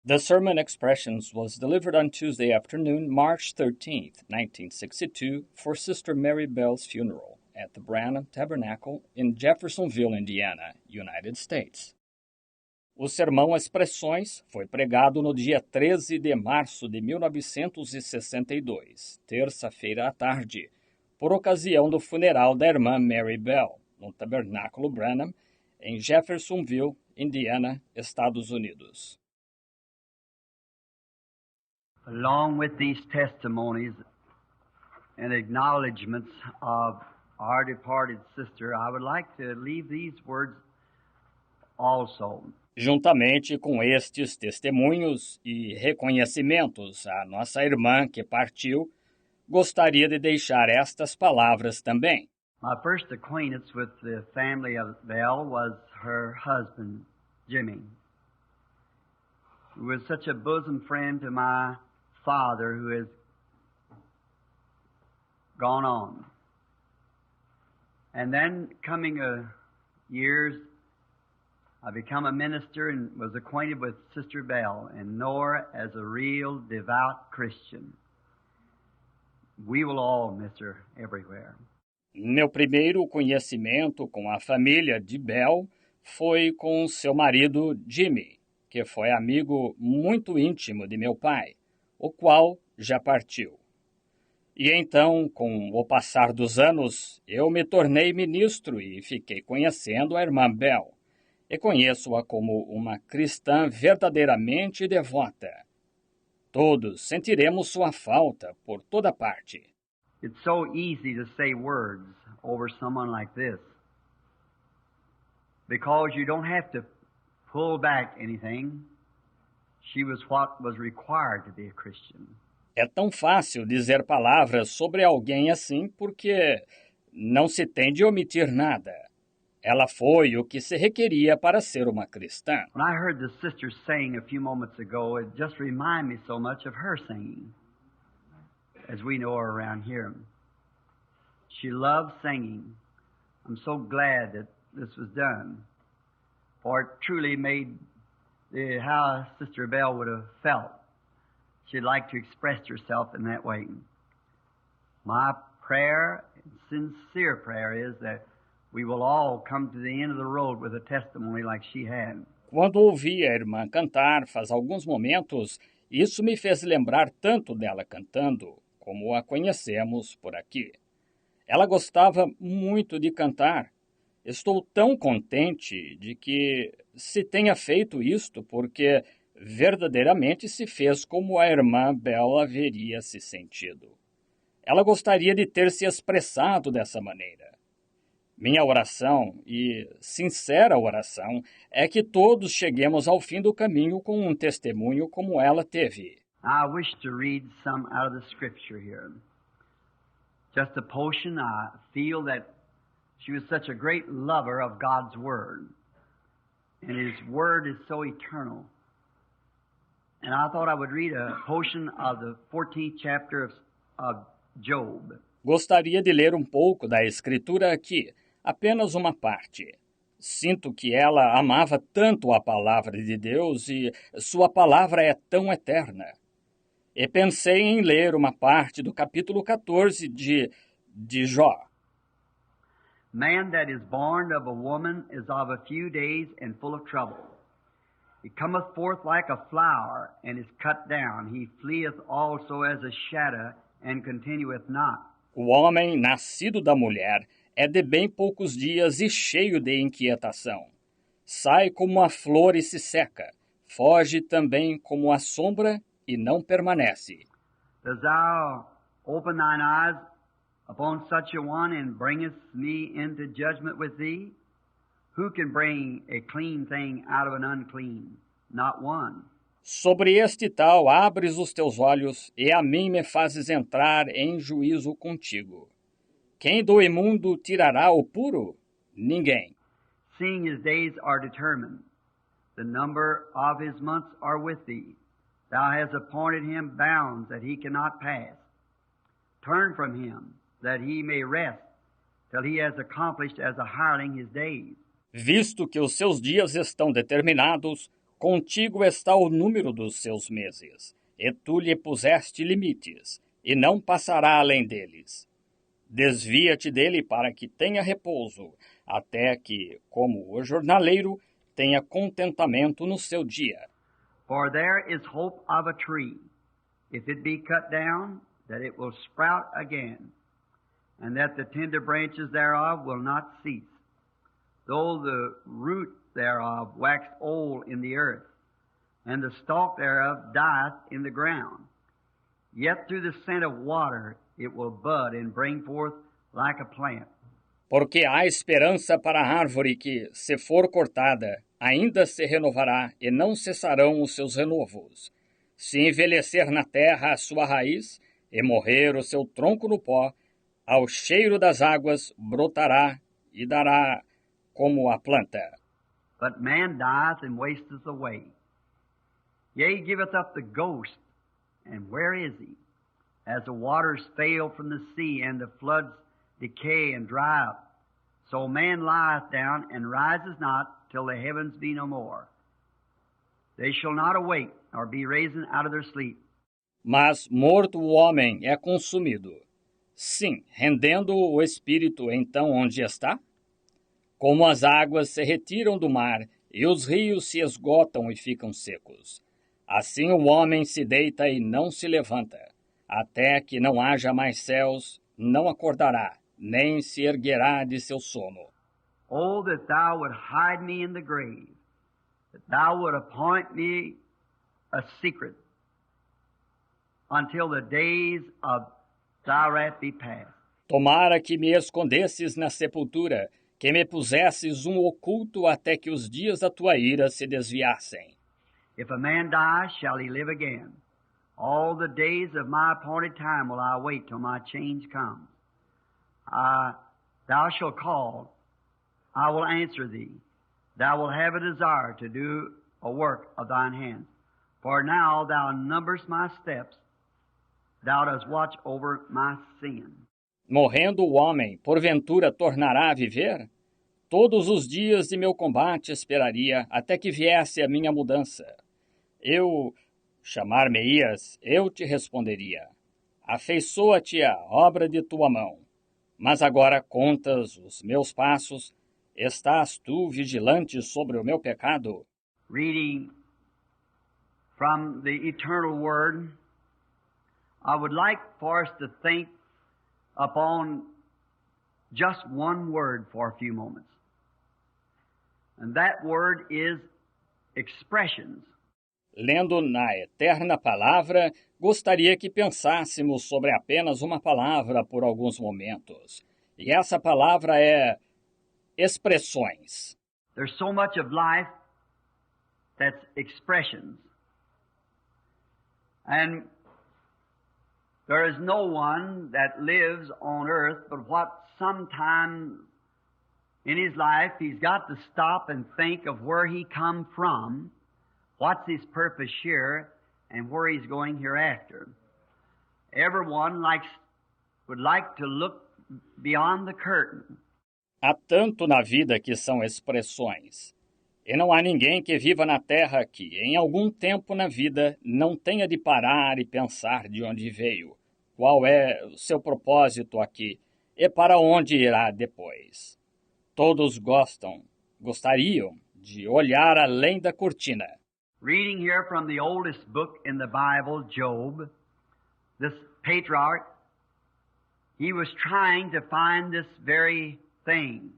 The sermon expressions was delivered on Tuesday afternoon, March 13th, 1962, for Sister Mary Bell's funeral at the Branham Tabernacle in Jeffersonville, Indiana, United States. O sermão Expressões foi pregado no dia 13 de março de 1962, terça-feira à tarde, por ocasião do funeral da irmã Mary Bell, no Tabernáculo Branham, em Jeffersonville, Indiana, Estados Unidos. Along with these testimonies and acknowledgments of our departed sister, I would like to leave these words also. Juntamente com estes testemunhos e reconhecimentos à nossa irmã que partiu, gostaria de deixar estas palavras também. My first acquaintance with the family of Bell was her husband, Jimmy, who was such a bosom friend to my father, who has gone on. And then coming years, I become a minister and was acquainted with Sister Bell and know her as a real devout Christian. We will all miss her everywhere. Meu primeiro conhecimento com a família de Bell foi com seu marido Jimmy, que foi amigo muito íntimo de meu pai, o qual já partiu. E então, com o passar dos anos, eu me tornei ministro e fiquei conhecendo a irmã Bell. E conheço-a como uma cristã verdadeiramente devota. Todos sentiremos sua falta por toda parte. It's so easy to say words over someone like this, because you don't have to pull back anything. She was what was required to be a Christian. É tão fácil dizer palavras sobre alguém assim porque não se tem de omitir nada. Ela foi o que se requeria para ser uma cristã. When I heard the sister sing a few moments ago, it just reminded me so much of her singing, as we know her around here. She loved singing. I'm so glad that this was done, for it truly made how Sister Bell would have felt. She'd like to express herself in that way. My prayer, sincere prayer, is that we will all come to the end of the road with a testimony like she had. Quando ouvi a irmã cantar faz alguns momentos, isso me fez lembrar tanto dela cantando, como a conhecemos por aqui. Ela gostava muito de cantar. Estou tão contente de que se tenha feito isto, porque verdadeiramente se fez como a irmã Bell haveria se sentido. Ela gostaria de ter se expressado dessa maneira. Minha oração, e sincera oração, é que todos cheguemos ao fim do caminho com um testemunho como ela teve. I wish to read some out of the scripture here. Just a portion. I feel that she was such a great lover of God's Word, and His Word is so eternal. And I thought I would read a portion of the 14th chapter of Job. Gostaria de ler um pouco da Escritura aqui, apenas uma parte. Sinto que ela amava tanto a palavra de Deus e sua palavra é tão eterna. E pensei em ler uma parte do capítulo 14 de Jó. Man that is born of a woman is of a few days and full of trouble. He cometh forth like a flower, and is cut down. He fleeth also as a shadow, and continueth not. O homem nascido da mulher é de bem poucos dias e cheio de inquietação. Sai como a flor e se seca. Foge também como a sombra e não permanece. Dost thou open thine eyes upon such a one, and bringest me into judgment with thee? Who can bring a clean thing out of an unclean? Not one. Sobre este tal abres os teus olhos, e a mim me fazes entrar em juízo contigo. Quem do imundo tirará o puro? Ninguém. Seeing his days are determined, the number of his months are with thee. Thou hast appointed him bounds that he cannot pass. Turn from him, that he may rest, till he has accomplished as a hireling his days. Visto que os seus dias estão determinados, Contigo está o número dos seus meses, e tu lhe puseste limites, e não passará além deles. Desvia-te dele para que tenha repouso, até que, como o jornaleiro, tenha contentamento no seu dia. For there is hope of a tree, if it be cut down, that it will sprout again, and that the tender branches thereof will not cease, though the root thereof wax old in the earth, and the stalk thereof dieth in the ground. Yet through the scent of water it will bud and bring forth like a plant. Porque há esperança para a árvore que, se for cortada, ainda se renovará e não cessarão os seus renovos. Se envelhecer na terra a sua raiz e morrer o seu tronco no pó, ao cheiro das águas brotará e dará como a planta. But man dieth and wasteth away. Yea, giveth up the ghost, and where is he? As the waters fail from the sea, and the floods decay and dry up, so man lieth down and rises not till the heavens be no more. They shall not awake, nor be risen out of their sleep. Mas morto o homem é consumido. Sim, rendendo o espírito então onde está? Como as águas se retiram do mar e os rios se esgotam e ficam secos. Assim o homem se deita e não se levanta. Até que não haja mais céus, não acordará, nem se erguerá de seu sono. Oh, that thou would hide me in the grave, that thou would appoint me a secret, until the days of thy wrath be past. Tomara que me escondesses na sepultura, que me pusesses um oculto até que os dias da tua ira se desviassem. If a man die, shall he live again? All the days of my appointed time will I wait till my change comes. Thou shalt call, I will answer thee. Thou wilt have a desire to do a work of thine hands. For now thou numberest my steps, thou dost watch over my sin. Morrendo o homem, porventura tornará a viver? Todos os dias de meu combate esperaria até que viesse a minha mudança. Chamar-me-ias, eu te responderia. Afeiçoa-te a obra de tua mão. Mas agora contas os meus passos, estás tu vigilante sobre o meu pecado? Reading from the eternal word, I would like for us to think upon just one word for a few moments. And that word is expressions. Lendo na eterna palavra, gostaria que pensássemos sobre apenas uma palavra por alguns momentos. E essa palavra é expressões. There's so much of life that's expressions. And there is no one that lives on earth but what sometime in his life he's got to stop and think of where he come from, what's his purpose here, and where he's going hereafter. Everyone would like to look beyond the curtain. Há tanto na vida que são expressões. E não há ninguém que viva na terra que, em algum tempo na vida, não tenha de parar e pensar de onde veio, qual é o seu propósito aqui e para onde irá depois. Todos gostariam de olhar além da cortina. Reading here from the oldest book in the Bible, Job, this patriarch, he was trying to find this very thing.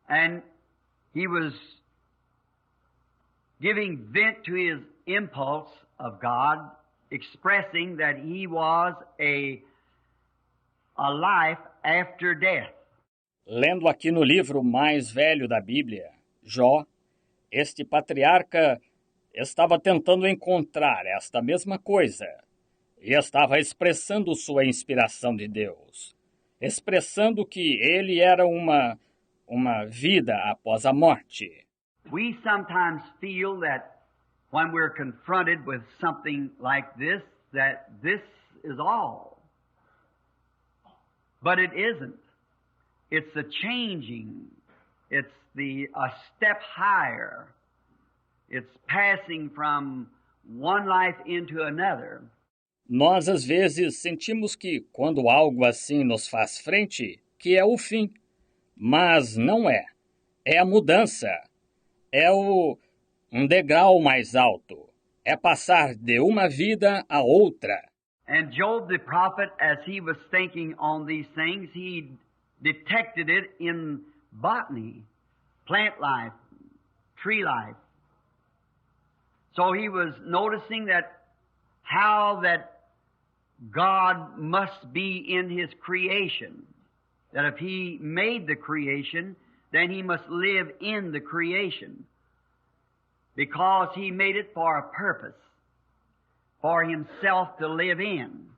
And he was giving vent to his impulse of God, expressing that he was a life after death. Lendo aqui no livro mais velho da Bíblia, Jó, este patriarca estava tentando encontrar esta mesma coisa e estava expressando sua inspiração de Deus, expressando que ele era uma vida após a morte. We sometimes feel that when we're confronted with something like this, that this is all. But it isn't. It's a changing. It's a step higher. It's passing from one life into another. Nós às vezes sentimos que, quando algo assim nos faz frente, que é o fim. Mas não é. É a mudança. É um degrau mais alto. É passar de uma vida a outra. And Job the prophet, as he was thinking on these things, he detected it in botany, plant life, tree life. So he was noticing that how that God must be in His creation. That if He made the creation, then He must live in the creation. Because He made it for a purpose. For Himself to live in.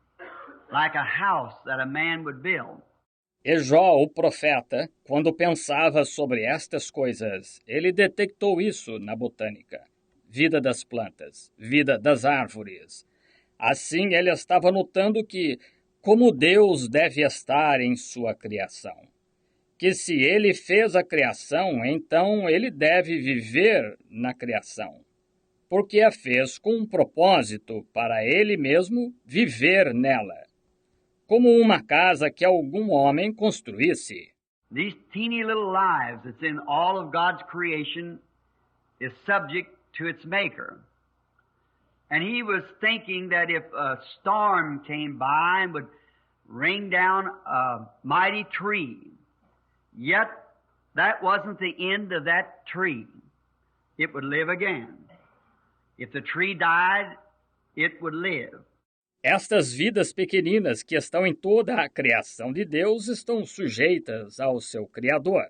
Like a house that a man would build. E Jó, o profeta, quando pensava sobre estas coisas, ele detectou isso na botânica. Vida das plantas, vida das árvores. Assim, ele estava notando que, como Deus deve estar em sua criação. Que se ele fez a criação, então ele deve viver na criação. Porque a fez com um propósito para ele mesmo viver nela. Como uma casa que algum homem construísse. These teeny little lives that's in all of God's creation is subject to its maker. And he was thinking that if a storm came by and would rain down a mighty tree, yet that wasn't the end of that tree. It would live again. If the tree died, it would live. Estas vidas pequeninas que estão em toda a criação de Deus estão sujeitas ao seu Criador.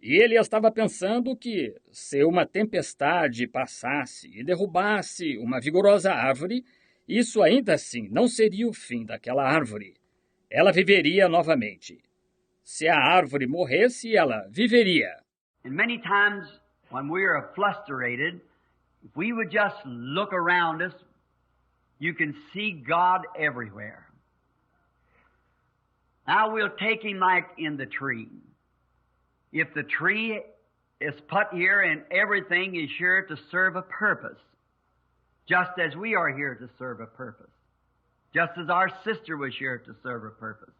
E ele estava pensando que, se uma tempestade passasse e derrubasse uma vigorosa árvore, isso ainda assim não seria o fim daquela árvore. Ela viveria novamente. Se a árvore morresse, ela viveria. And many times when we are frustrated, if we would just look around us, you can see God everywhere. Now we'll take Him like in the tree. If the tree is put here and everything is sure to serve a purpose, just as we are here to serve a purpose, just as our sister was here to serve a purpose.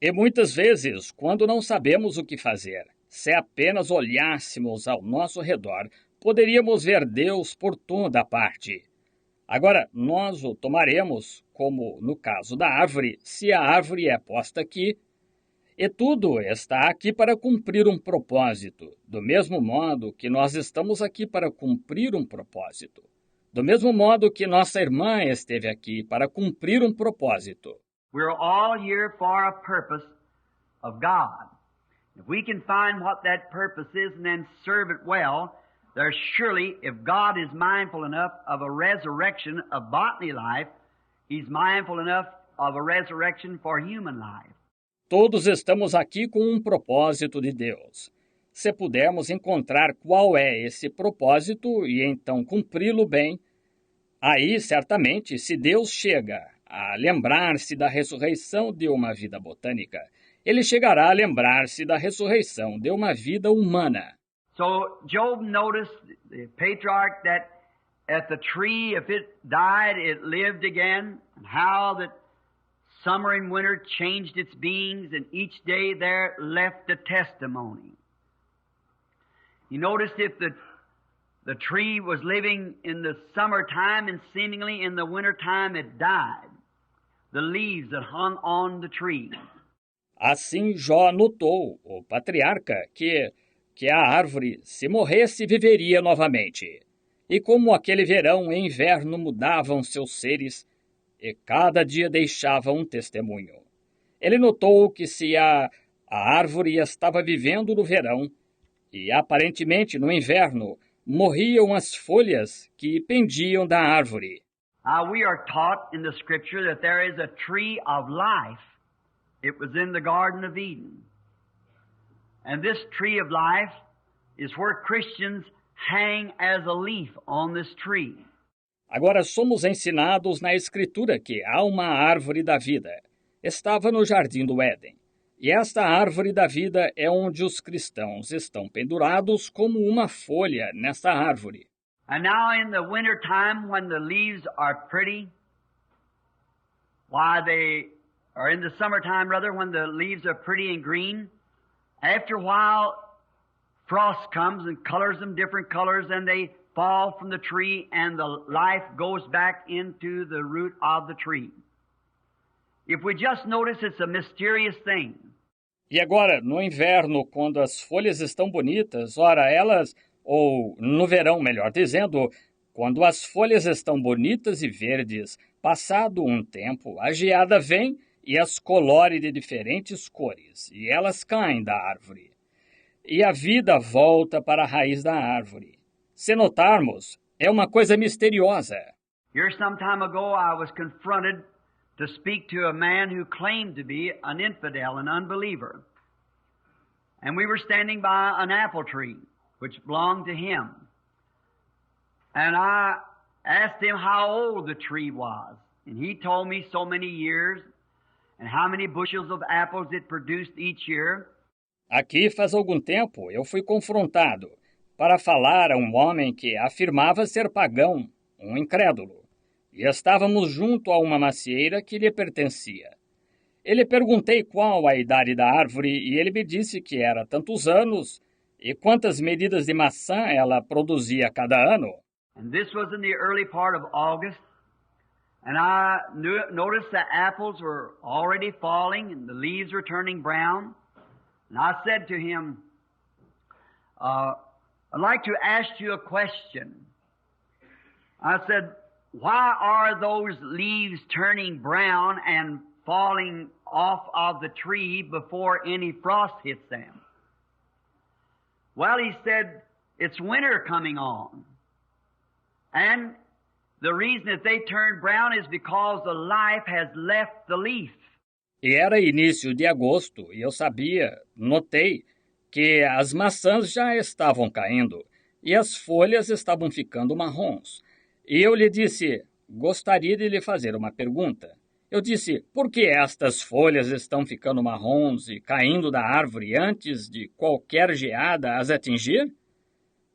E muitas vezes, quando não sabemos o que fazer, se apenas olhássemos ao nosso redor, poderíamos ver Deus por toda parte. Agora, nós o tomaremos, como no caso da árvore, se a árvore é posta aqui, e tudo está aqui para cumprir um propósito, do mesmo modo que nós estamos aqui para cumprir um propósito, do mesmo modo que nossa irmã esteve aqui para cumprir um propósito. We're all here for a purpose of God. If we can find what that purpose is and then serve it well, there's surely, if God is mindful enough of a resurrection of botany life, He's mindful enough of a resurrection for human life. Todos estamos aqui com um propósito de Deus. Se pudermos encontrar qual é esse propósito e então cumpri-lo bem, aí certamente, se Deus chega a lembrar-se da ressurreição de uma vida botânica, Ele chegará a lembrar-se da ressurreição de uma vida humana. So Job noticed, the patriarch, that at the tree, if it died, it lived again, and how that summer and winter changed its beings, and each day there left a testimony. He noticed if the tree was living in the summertime and seemingly in the wintertime it died, the leaves that hung on the tree. Assim Jó notou, o patriarca, que a árvore, se morresse, viveria novamente. E como aquele verão e inverno mudavam seus seres, e cada dia deixava um testemunho. Ele notou que se a árvore estava vivendo no verão, e aparentemente no inverno, morriam as folhas que pendiam da árvore. We are taught in the Scripture that there is a tree of life. It was in the Garden of Eden. And this tree of life is where Christians hang as a leaf on this tree. Agora somos ensinados na Escritura que há uma árvore da vida. Estava no Jardim do Éden. E esta árvore da vida é onde os cristãos estão pendurados como uma folha nesta árvore. And now in the winter time when the leaves are pretty, or in the summertime rather, when the leaves are pretty and green, after a while frost comes and colors them different colors and they fall from the tree and the life goes back into the root of the tree. If we just notice, it's a mysterious thing. E agora, no inverno, quando as folhas estão bonitas, ora, elas, ou no verão, melhor dizendo, quando as folhas estão bonitas e verdes, passado um tempo, a geada vem e as colore de diferentes cores, e elas caem da árvore. E a vida volta para a raiz da árvore. Se notarmos, é uma coisa misteriosa. Here some time ago I was confronted to speak to a man who claimed to be an infidel, an unbeliever. And we were standing by an apple tree, which belonged to him. And I asked him how old the tree was. And he told me so many years and how many bushels of apples it produced each year. Aqui faz algum tempo eu fui confrontado para falar a um homem que afirmava ser pagão, um incrédulo, e estávamos junto a uma macieira que lhe pertencia. Ele perguntei qual a idade da árvore e ele me disse que era tantos anos e quantas medidas de maçã ela produzia cada ano. And this was in the early part of August, and I noticed the apples were already falling and the leaves were turning brown. And I said to him, I'd like to ask you a question. I said, why are those leaves turning brown and falling off of the tree before any frost hits them? Well, he said, it's winter coming on. And the reason that they turn brown is because the life has left the leaf. E era início de agosto e eu notei que as maçãs já estavam caindo e as folhas estavam ficando marrons. E eu lhe disse, gostaria de lhe fazer uma pergunta. Eu disse, por que estas folhas estão ficando marrons e caindo da árvore antes de qualquer geada as atingir?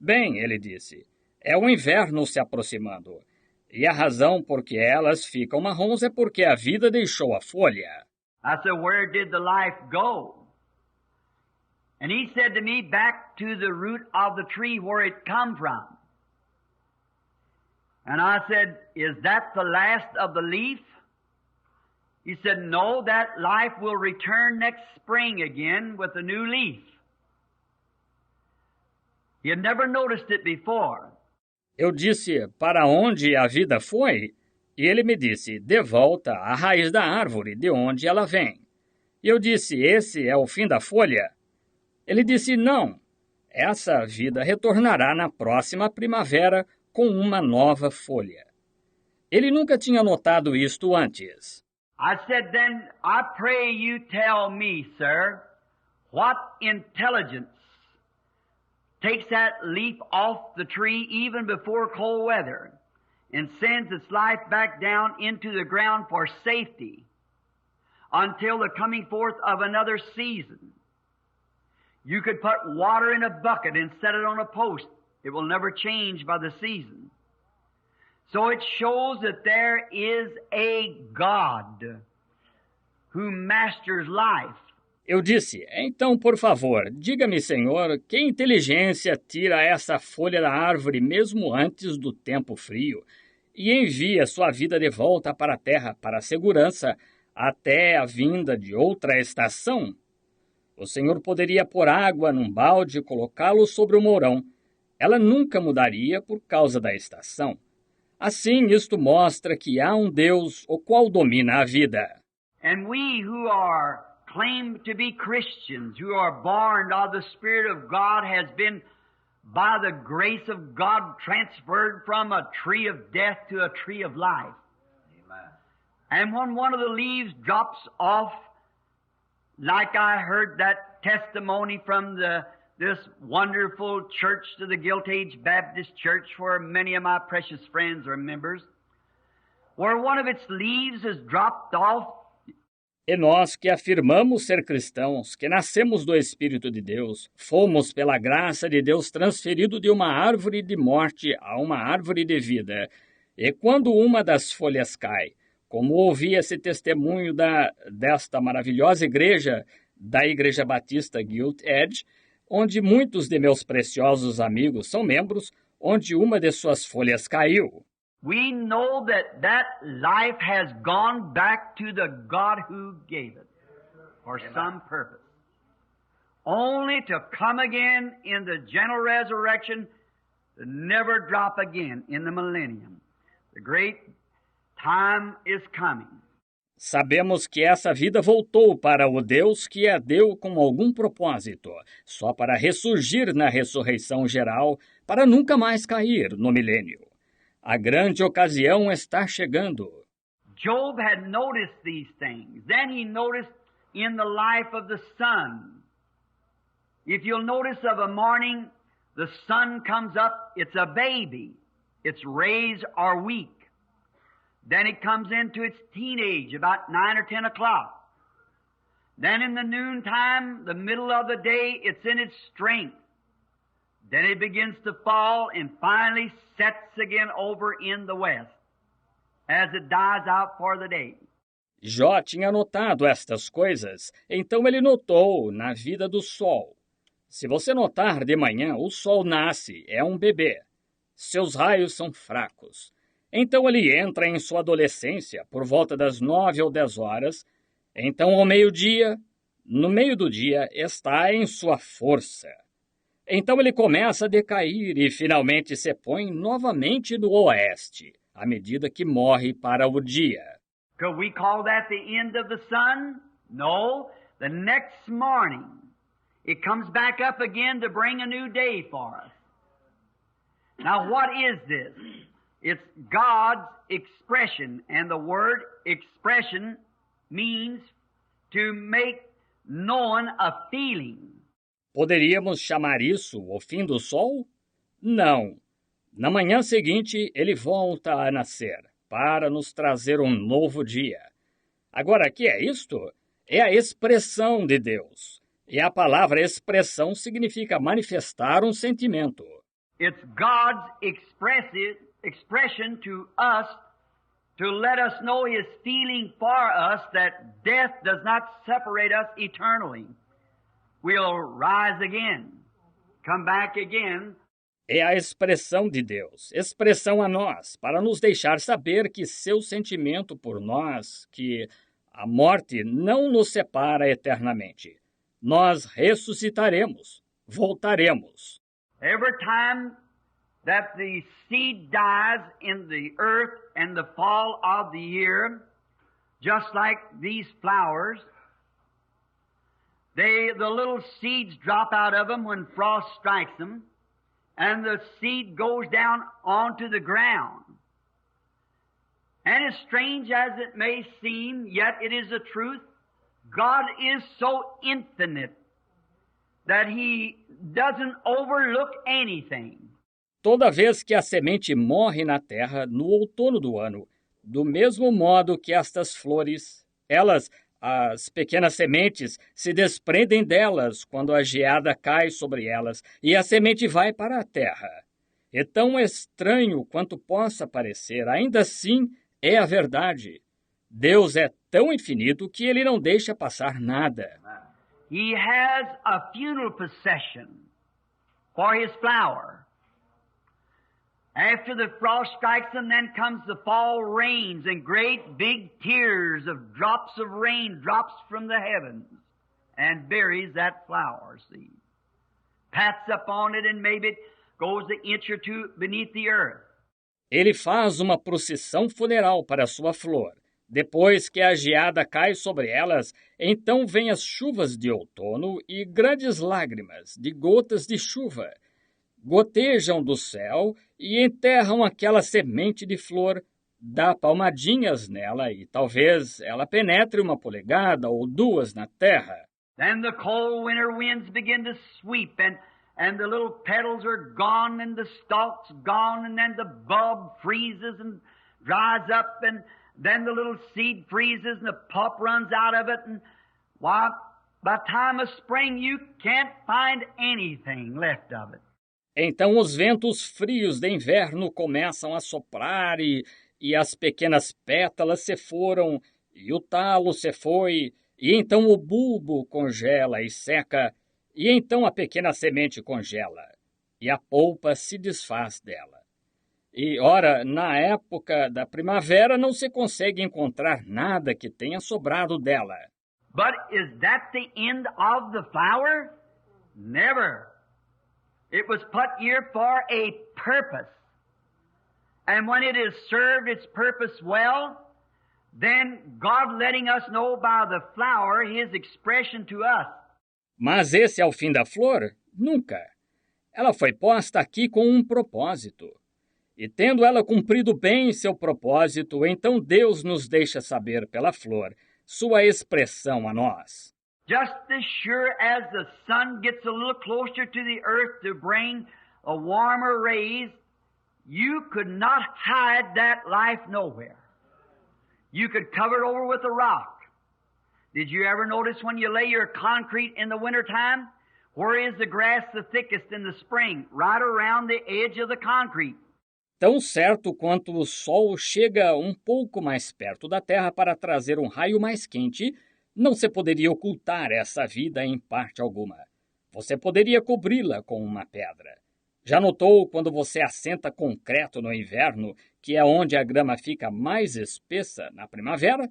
Bem, ele disse, é o inverno se aproximando. E a razão por que elas ficam marrons é porque a vida deixou a folha. I said, where did the life go? And he said to me, back to the root of the tree where it come from. And I said, is that the last of the leaf? He said, no, that life will return next spring again with a new leaf. He had never noticed it before. Eu disse, para onde a vida foi? E ele me disse, de volta à raiz da árvore, de onde ela vem. E eu disse, esse é o fim da folha? Ele disse, não, essa vida retornará na próxima primavera com uma nova folha. Ele nunca tinha notado isto antes. I said, then, I pray you tell me, sir, what intelligence takes that leaf off the tree even before cold weather and sends its life back down into the ground for safety until the coming forth of another season. You could put water in a bucket and set it on a post. It will never change by the season. So it shows that there is a God who masters life. Eu disse, então, por favor, diga-me, Senhor, que inteligência tira essa folha da árvore mesmo antes do tempo frio e envia sua vida de volta para a terra para a segurança até a vinda de outra estação? O Senhor poderia pôr água num balde e colocá-lo sobre o mourão. Ela nunca mudaria por causa da estação. Assim, isto mostra que há um Deus o qual domina a vida. And we who are claim to be Christians, who are born of the Spirit of God, has been, by the grace of God, transferred from a tree of death to a tree of life. Amen. And when one of the leaves drops off, like I heard that testimony from this wonderful church to the Gilt Age Baptist Church, where many of my precious friends are members, where one of its leaves has dropped off. E nós que afirmamos ser cristãos, que nascemos do Espírito de Deus, fomos pela graça de Deus transferido de uma árvore de morte a uma árvore de vida. E quando uma das folhas cai, como ouvi esse testemunho desta maravilhosa igreja, da Igreja Batista Gilt Edge, onde muitos de meus preciosos amigos são membros, onde uma de suas folhas caiu. We know that that life has gone back to the God who gave it for some purpose. Only to come again in the general resurrection, to never drop again in the millennium. The great time is coming. Sabemos que essa vida voltou para o Deus que a deu com algum propósito, só para ressurgir na ressurreição geral, para nunca mais cair no milênio. A grande ocasião está chegando. Job had noticed these things. Then he noticed in the life of the sun. If you'll notice of a morning, the sun comes up, it's a baby. Its rays are weak. Then it comes into its teenage about 9 or 10 o'clock. Then in the noontime, the middle of the day, it's in its strength. Then it begins to fall and finally sets again over in the west as it dies out for the day. Jó tinha notado estas coisas, então ele notou na vida do sol. Se você notar de manhã, o sol nasce, é um bebê. Seus raios são fracos. Então ele entra em sua adolescência por volta das 9 ou 10 horas. Então ao meio-dia, no meio do dia, está em sua força. Então ele começa a decair e finalmente se põe novamente no oeste, à medida que morre para o dia. Could we call that the end of the sun? No. The next morning, it comes back up again to bring a new day for us. Now what is this? It's God's expression, and the word expression means to make known a feeling. Poderíamos chamar isso o fim do sol? Não. Na manhã seguinte, ele volta a nascer, para nos trazer um novo dia. Agora, o que é isto? É a expressão de Deus. E a palavra expressão significa manifestar um sentimento. It's God's expression to us to let us know His feeling for us that death does not separate us eternally. We'll rise again, come back again. É a expressão de Deus, expressão a nós, para nos deixar saber que seu sentimento por nós, que a morte não nos separa eternamente. Nós ressuscitaremos, voltaremos. Every time that the seed dies in the earth and the fall of the year, just like these flowers, the little seeds drop out of them when frost strikes them, and the seed goes down onto the ground. And as strange as it may seem, yet it is the truth, God is so infinite that He doesn't overlook anything. Toda vez que a semente morre na terra no outono do ano, do mesmo modo que estas flores, as pequenas sementes, se desprendem delas quando a geada cai sobre elas e a semente vai para a terra. É tão estranho quanto possa parecer, ainda assim é a verdade. Deus é tão infinito que Ele não deixa passar nada. He has a funeral procession for His flower. After the frost strikes them, then comes the fall rains and great big tears of drops of rain drops from the heavens and buries that flower seed. Pats up on it and maybe it goes an inch or two beneath the earth. Ele faz uma procissão funeral para sua flor. Depois que a geada cai sobre elas, então vêm as chuvas de outono e grandes lágrimas de gotas de chuva gotejam do céu e enterram aquela semente de flor, dá palmadinhas nela e talvez ela penetre 1 polegada ou 2 na terra. Then the cold winter winds begin to sweep and the little petals are gone and the stalk's gone and then the bulb freezes and dries up and then the little seed freezes and the pulp runs out of it, and why, by the time of spring you can't find anything left of it. Então os ventos frios de inverno começam a soprar e as pequenas pétalas se foram, e o talo se foi, e então o bulbo congela e seca, e então a pequena semente congela, e a polpa se desfaz dela. E, ora, na época da primavera não se consegue encontrar nada que tenha sobrado dela. But is that the end of the flower? Never. It was put here for a purpose. And when it has served its purpose well, then God letting us know by the flower His expression to us. Mas esse é o fim da flor? Nunca. Ela foi posta aqui com um propósito. E tendo ela cumprido bem seu propósito, então Deus nos deixa saber pela flor sua expressão a nós. Just as sure as the sun gets a little closer to the earth to bring a warmer rays, you could not hide that life nowhere. You could cover it over with a rock. Did you ever notice when you lay your concrete in the wintertime? Where is the grass the thickest in the spring? Right around the edge of the concrete. Tão certo quanto o sol chega um pouco mais perto da terra para trazer um raio mais quente, não se poderia ocultar essa vida em parte alguma. Você poderia cobri-la com uma pedra. Já notou quando você assenta concreto no inverno, que é onde a grama fica mais espessa na primavera?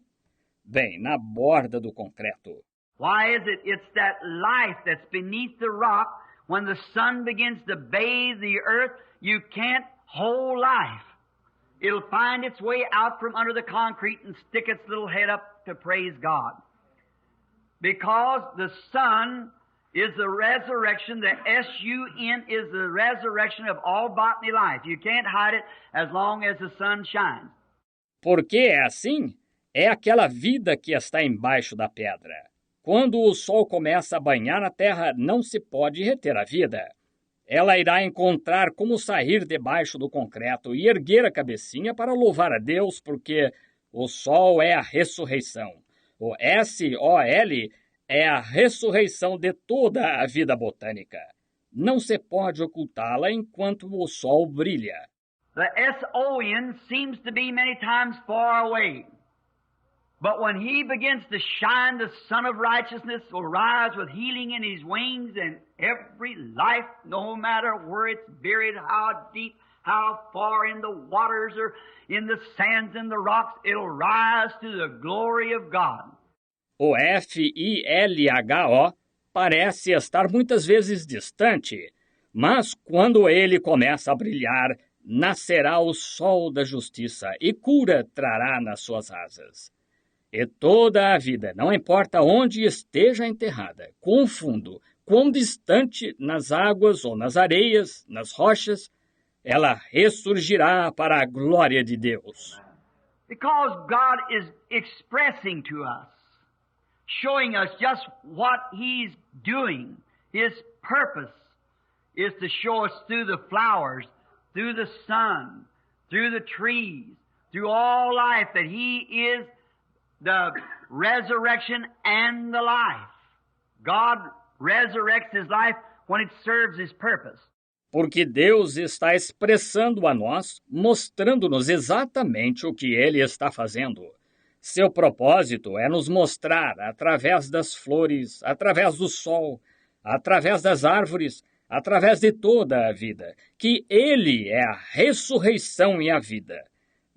Bem, na borda do concreto. Why is it? It's that life that's beneath the rock. When the sun begins to bathe the earth, you can't hold life. It'll find its way out from under the concrete and stick its little head up to praise God. Because the sun is the resurrection, the S-U-N is the resurrection of all botany life. You can't hide it as long as the sun shines. Por que é assim? É aquela vida que está embaixo da pedra. Quando o sol começa a banhar a terra, não se pode reter a vida. Ela irá encontrar como sair debaixo do concreto e erguer a cabecinha para louvar a Deus, porque o sol é a ressurreição. O S-O-L é a ressurreição de toda a vida botânica. Não se pode ocultá-la enquanto o sol brilha. The S-O-N seems to be many times far away. But when he begins to shine, the Son of Righteousness will rise with healing in his wings, and every life, no matter where it's buried, how deep, how far in the waters or in the sands and the rocks, it'll rise to the glory of God. O F-I-L-H-O parece estar muitas vezes distante, mas quando ele começa a brilhar, nascerá o sol da justiça e cura trará nas suas asas. E toda a vida, não importa onde esteja enterrada, quão fundo, quão distante, nas águas ou nas areias, nas rochas, ela ressurgirá para a glória de Deus. Because God is expressing to us, showing us just what He's doing. His purpose is to show us through the flowers, through the sun, through the trees, through all life, that He is the resurrection and the life. God resurrects His life when it serves His purpose. Porque Deus está expressando a nós, mostrando-nos exatamente o que Ele está fazendo. Seu propósito é nos mostrar, através das flores, através do sol, através das árvores, através de toda a vida, que Ele é a ressurreição e a vida.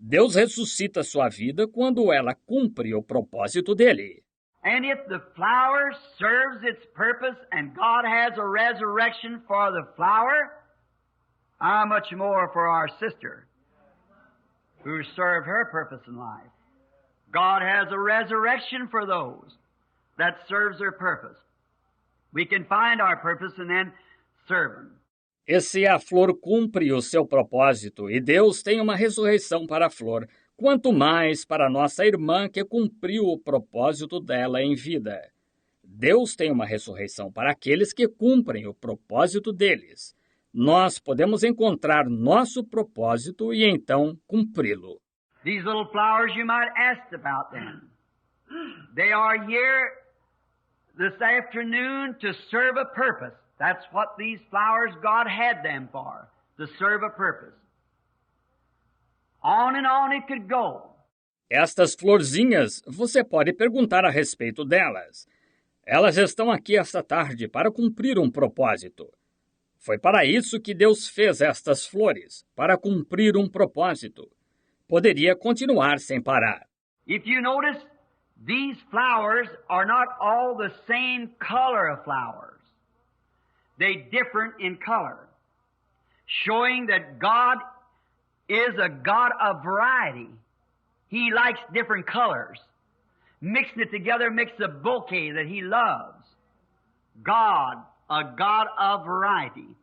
Deus ressuscita sua vida quando ela cumpre o propósito dele. And if the flower serves its purpose and God has a resurrection for the flower, how much more for our sister who served her purpose in life? God has a resurrection for those that serves their purpose. We can find our purpose and then serve Him. E se a flor cumpre o seu propósito e Deus tem uma ressurreição para a flor, quanto mais para nossa irmã que cumpriu o propósito dela em vida. Deus tem uma ressurreição para aqueles que cumprem o propósito deles. Nós podemos encontrar nosso propósito e então cumpri-lo. These little flowers, you might ask about them. They are here this afternoon to serve a purpose. That's what these flowers, God had them for, to serve a purpose. On and on it could go. Estas florzinhas, você pode perguntar a respeito delas. Elas estão aqui esta tarde para cumprir um propósito. Foi para isso que Deus fez estas flores, para cumprir um propósito. Poderia continuar sem parar. If you notice, these flowers are not all the same color of flowers. They differ in color, showing that God is a God of variety. He likes different colors. Mixing it together makes a bouquet that He loves. God, a God of variety.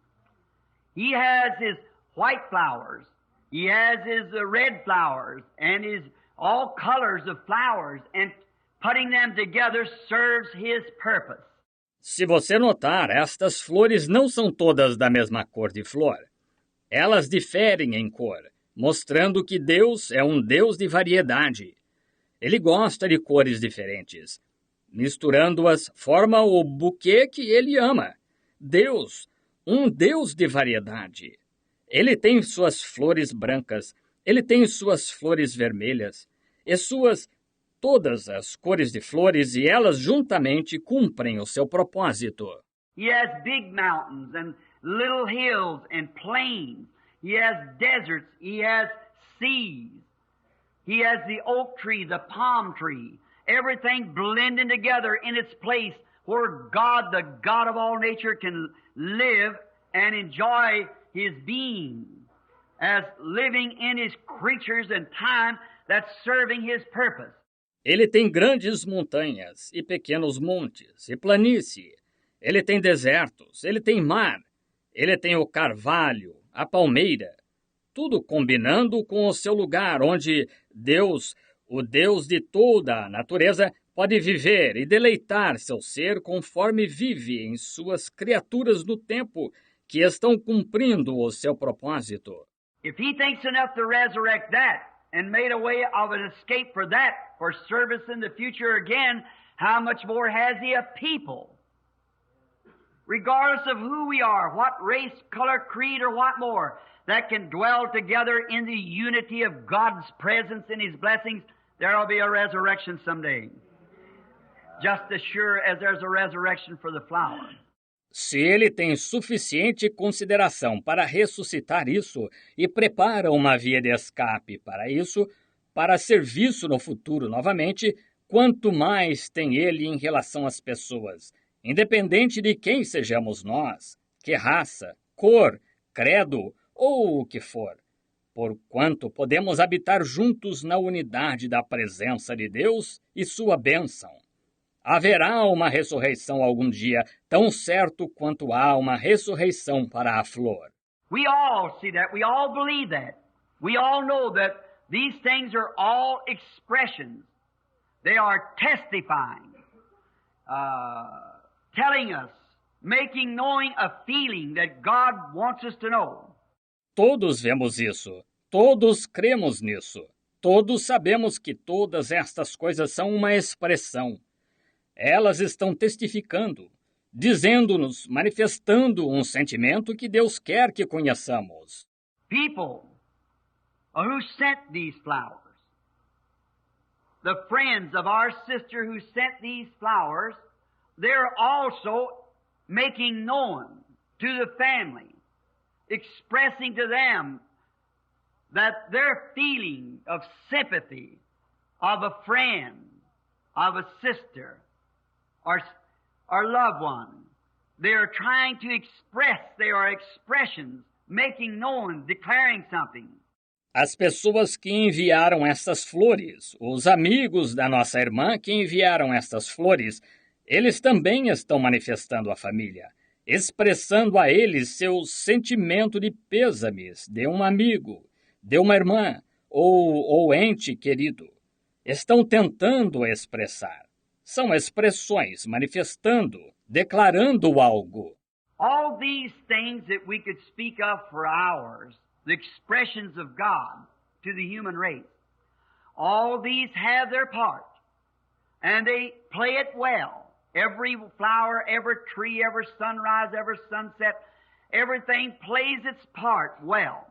He has His white flowers. He has His red flowers and His all colors of flowers, and putting them together serves His purpose. Se você notar, estas flores não são todas da mesma cor de flor. Elas diferem em cor, mostrando que Deus é um Deus de variedade. Ele gosta de cores diferentes. Misturando-as, forma o buquê que Ele ama. Deus, um Deus de variedade. Ele tem suas flores brancas, Ele tem suas flores vermelhas, e todas as cores de flores, e elas juntamente cumprem o seu propósito. He has big mountains and little hills and plains. He has deserts. He has seas. He has the oak tree, the palm tree, everything blending together in its place where God, the God of all nature, can live and enjoy His being as living in His creatures and time that's serving His purpose. Ele tem grandes montanhas e pequenos montes e planície. Ele tem desertos, ele tem mar, ele tem o carvalho, a palmeira, tudo combinando com o seu lugar onde Deus, o Deus de toda a natureza, pode viver e deleitar seu ser conforme vive em suas criaturas no tempo que estão cumprindo o seu propósito. If He thinks enough to resurrect that and made a way of an escape for that, for service in the future again, how much more has He of people? Regardless of who we are, what race, color, creed, or what more, that can dwell together in the unity of God's presence and His blessings, there will be a resurrection someday. Just as sure as there's a resurrection for the flower. Se Ele tem suficiente consideração para ressuscitar isso e prepara uma via de escape para isso, para serviço no futuro novamente, quanto mais tem Ele em relação às pessoas, independente de quem sejamos nós, que raça, cor, credo ou o que for, porquanto podemos habitar juntos na unidade da presença de Deus e sua bênção. Haverá uma ressurreição algum dia, tão certo quanto há uma ressurreição para a flor. We all see that. We all believe that. We all know that these things are all expressions. They are testifying, telling us, knowing a feeling that God wants us to know. Todos vemos isso. Todos cremos nisso. Todos sabemos que todas estas coisas são uma expressão. Elas estão testificando, dizendo-nos, manifestando um sentimento que Deus quer que conheçamos. People who sent these flowers, the friends of our sister who sent these flowers, they're also making known to the family, expressing to them that their feeling of sympathy, of a friend, of a sister, or loved one. They are trying to express, they are expressions, making known, declaring something. As pessoas que enviaram estas flores, os amigos da nossa irmã que enviaram estas flores, eles também estão manifestando à família, expressando a eles seu sentimento de pêsames de um amigo, de uma irmã ou ente querido. Estão tentando expressar. São expressões manifestando, declarando algo. All these things that we could speak of for hours, the expressions of God to the human race, All these have their part, and they play it well. Every flower, every tree, every sunrise, every sunset, everything plays its part well.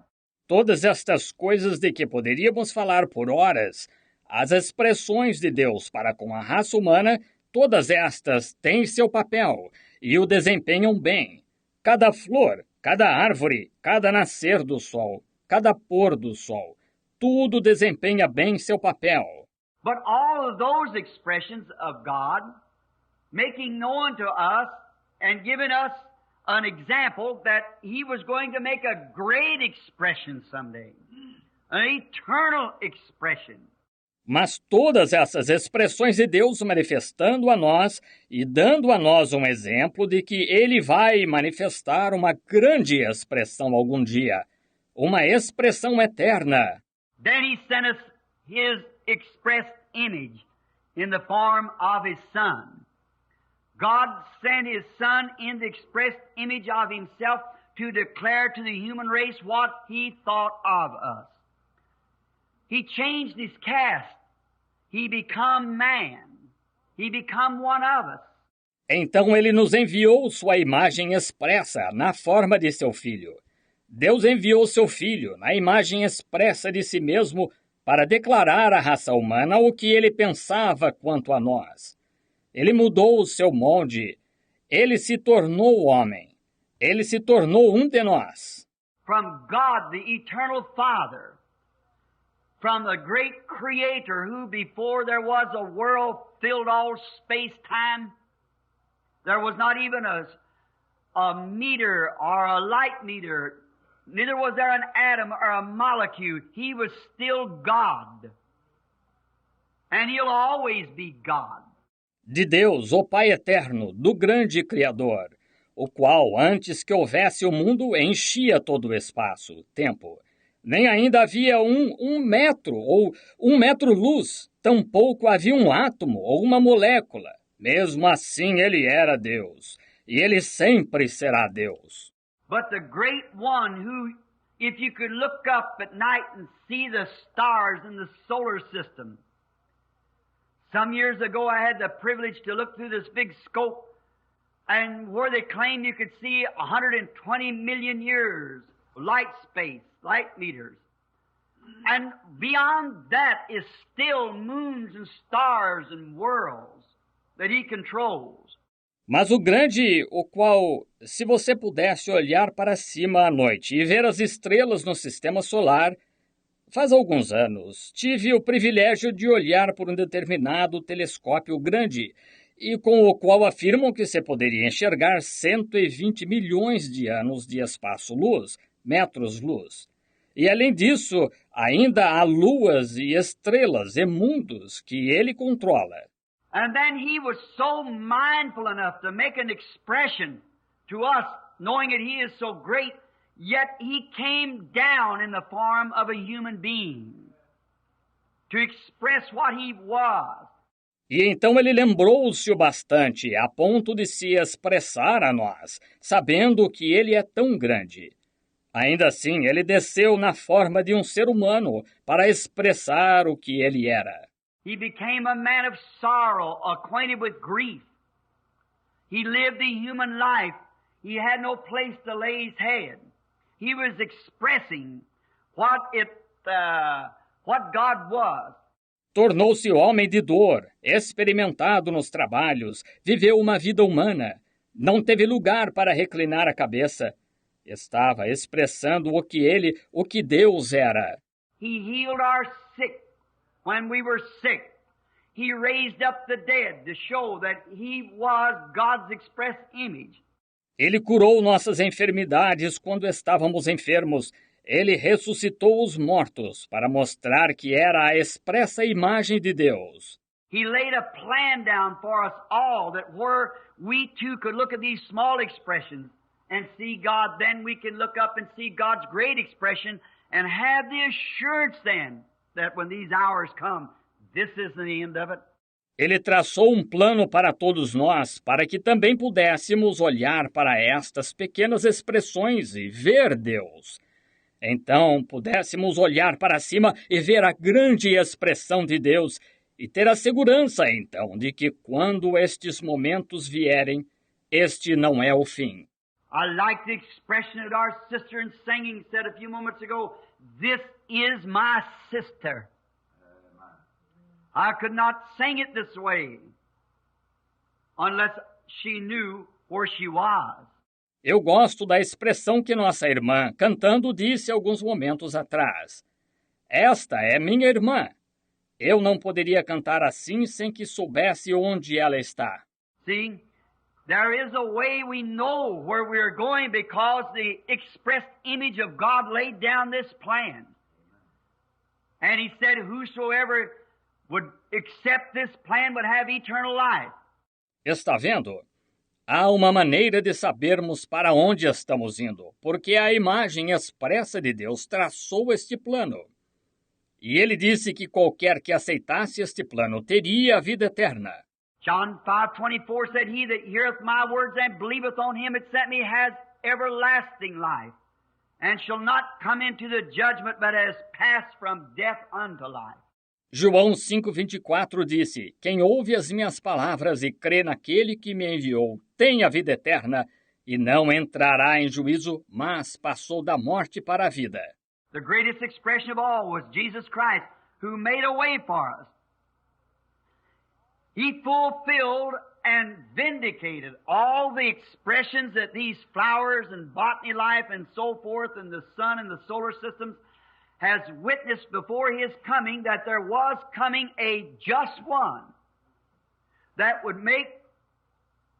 Todas estas coisas de que poderíamos falar por horas, as expressões de Deus para com a raça humana, todas estas têm seu papel e o desempenham bem. Cada flor, cada árvore, cada nascer do sol, cada pôr do sol, tudo desempenha bem seu papel. But all of those expressions of God, making known to us and giving us an example that He was going to make a great expression someday, an eternal expression. Mas todas essas expressões de Deus manifestando a nós e dando a nós um exemplo de que Ele vai manifestar uma grande expressão algum dia, uma expressão eterna. Then He sent us His express image in the form of His Son. God sent His Son in the express image of Himself to declare to the human race what He thought of us. He changed His cast. He become man. He become one of us. Então Ele nos enviou sua imagem expressa na forma de seu Filho. Deus enviou seu Filho na imagem expressa de si mesmo para declarar à raça humana o que Ele pensava quanto a nós. Ele mudou o seu molde. Ele se tornou homem. Ele se tornou um de nós. From God, the eternal Father, from the great Creator who before there was a world filled all space-time, there was not even a meter or a light meter, neither was there an atom or a molecule. He was still God. And He'll always be God. De Deus, o Pai eterno, do grande Criador, o qual, antes que houvesse o mundo, enchia todo o espaço, tempo. Nem ainda havia um metro ou 1 metro-luz, tampouco havia um átomo ou uma molécula. Mesmo assim, Ele era Deus, e Ele sempre será Deus. But the great one who, if you could look up at night and see the stars in the solar system. Some years ago I had the privilege to look through this big scope, and where they claimed you could see 120 million years, light space, light meters. And beyond that is still moons and stars and worlds that He controls. Mas o grande, o qual, se você pudesse olhar para cima à noite e ver as estrelas no sistema solar, faz alguns anos tive o privilégio de olhar por um determinado telescópio grande e com o qual afirmam que se poderia enxergar 120 milhões de anos de espaço-luz, metros-luz. E além disso, ainda há luas e estrelas e mundos que Ele controla. And then He was so mindful enough to make an expression to us, knowing that He is so great, yet He came down in the form of a human being to express what He was. E então Ele lembrou-se o bastante, a ponto de se expressar a nós, sabendo que Ele é tão grande. Ainda assim, Ele desceu na forma de um ser humano para expressar o que Ele era. He became a man of sorrow, acquainted with grief. He lived the human life. He had no place to lay His head. He was expressing what God was. Tornou-se homem de dor, experimentado nos trabalhos, viveu uma vida humana, não teve lugar para reclinar a cabeça. Estava expressando o que Deus era. He healed our sick when we were sick. He raised up the dead to show that He was God's express image. Ele curou nossas enfermidades quando estávamos enfermos. Ele ressuscitou os mortos para mostrar que era a expressa imagem de Deus. He laid a plan down for us all that where we too could look at these small expressions and see God, then we can look up and see God's great expression and have the assurance then that when these hours come, this isn't the end of it. Ele traçou um plano para todos nós, para que também pudéssemos olhar para estas pequenas expressões e ver Deus. então pudéssemos olhar para cima e ver a grande expressão de Deus e ter a segurança, então, de que quando estes momentos vierem, este não é o fim. I like the expression that our sister in singing said a few moments ago, "This is my sister." I could not sing it this way unless she knew where she was. Eu gosto da expressão que nossa irmã, cantando, disse alguns momentos atrás. Esta é minha irmã. Eu não poderia cantar assim sem que soubesse onde ela está. See, there is a way we know where we are going because the expressed image of God laid down this plan. And He said, whosoever would accept this plan would have eternal life. Está vendo? Há uma maneira de sabermos para onde estamos indo, porque a imagem expressa de Deus traçou este plano. E ele disse que qualquer que aceitasse este plano teria a vida eterna. John 5:24 said, "He that heareth my words and believeth on him that sent me has everlasting life, and shall not come into the judgment, but has passed from death unto life." João 5,24 disse, quem ouve as minhas palavras e crê naquele que me enviou tem a vida eterna e não entrará em juízo, mas passou da morte para a vida. The greatest expression of all was Jesus Christ, who made a way for us. He fulfilled and vindicated all the expressions that these flowers and botany life and so forth and the sun and the solar systems has witnessed before His coming that there was coming a just one that would make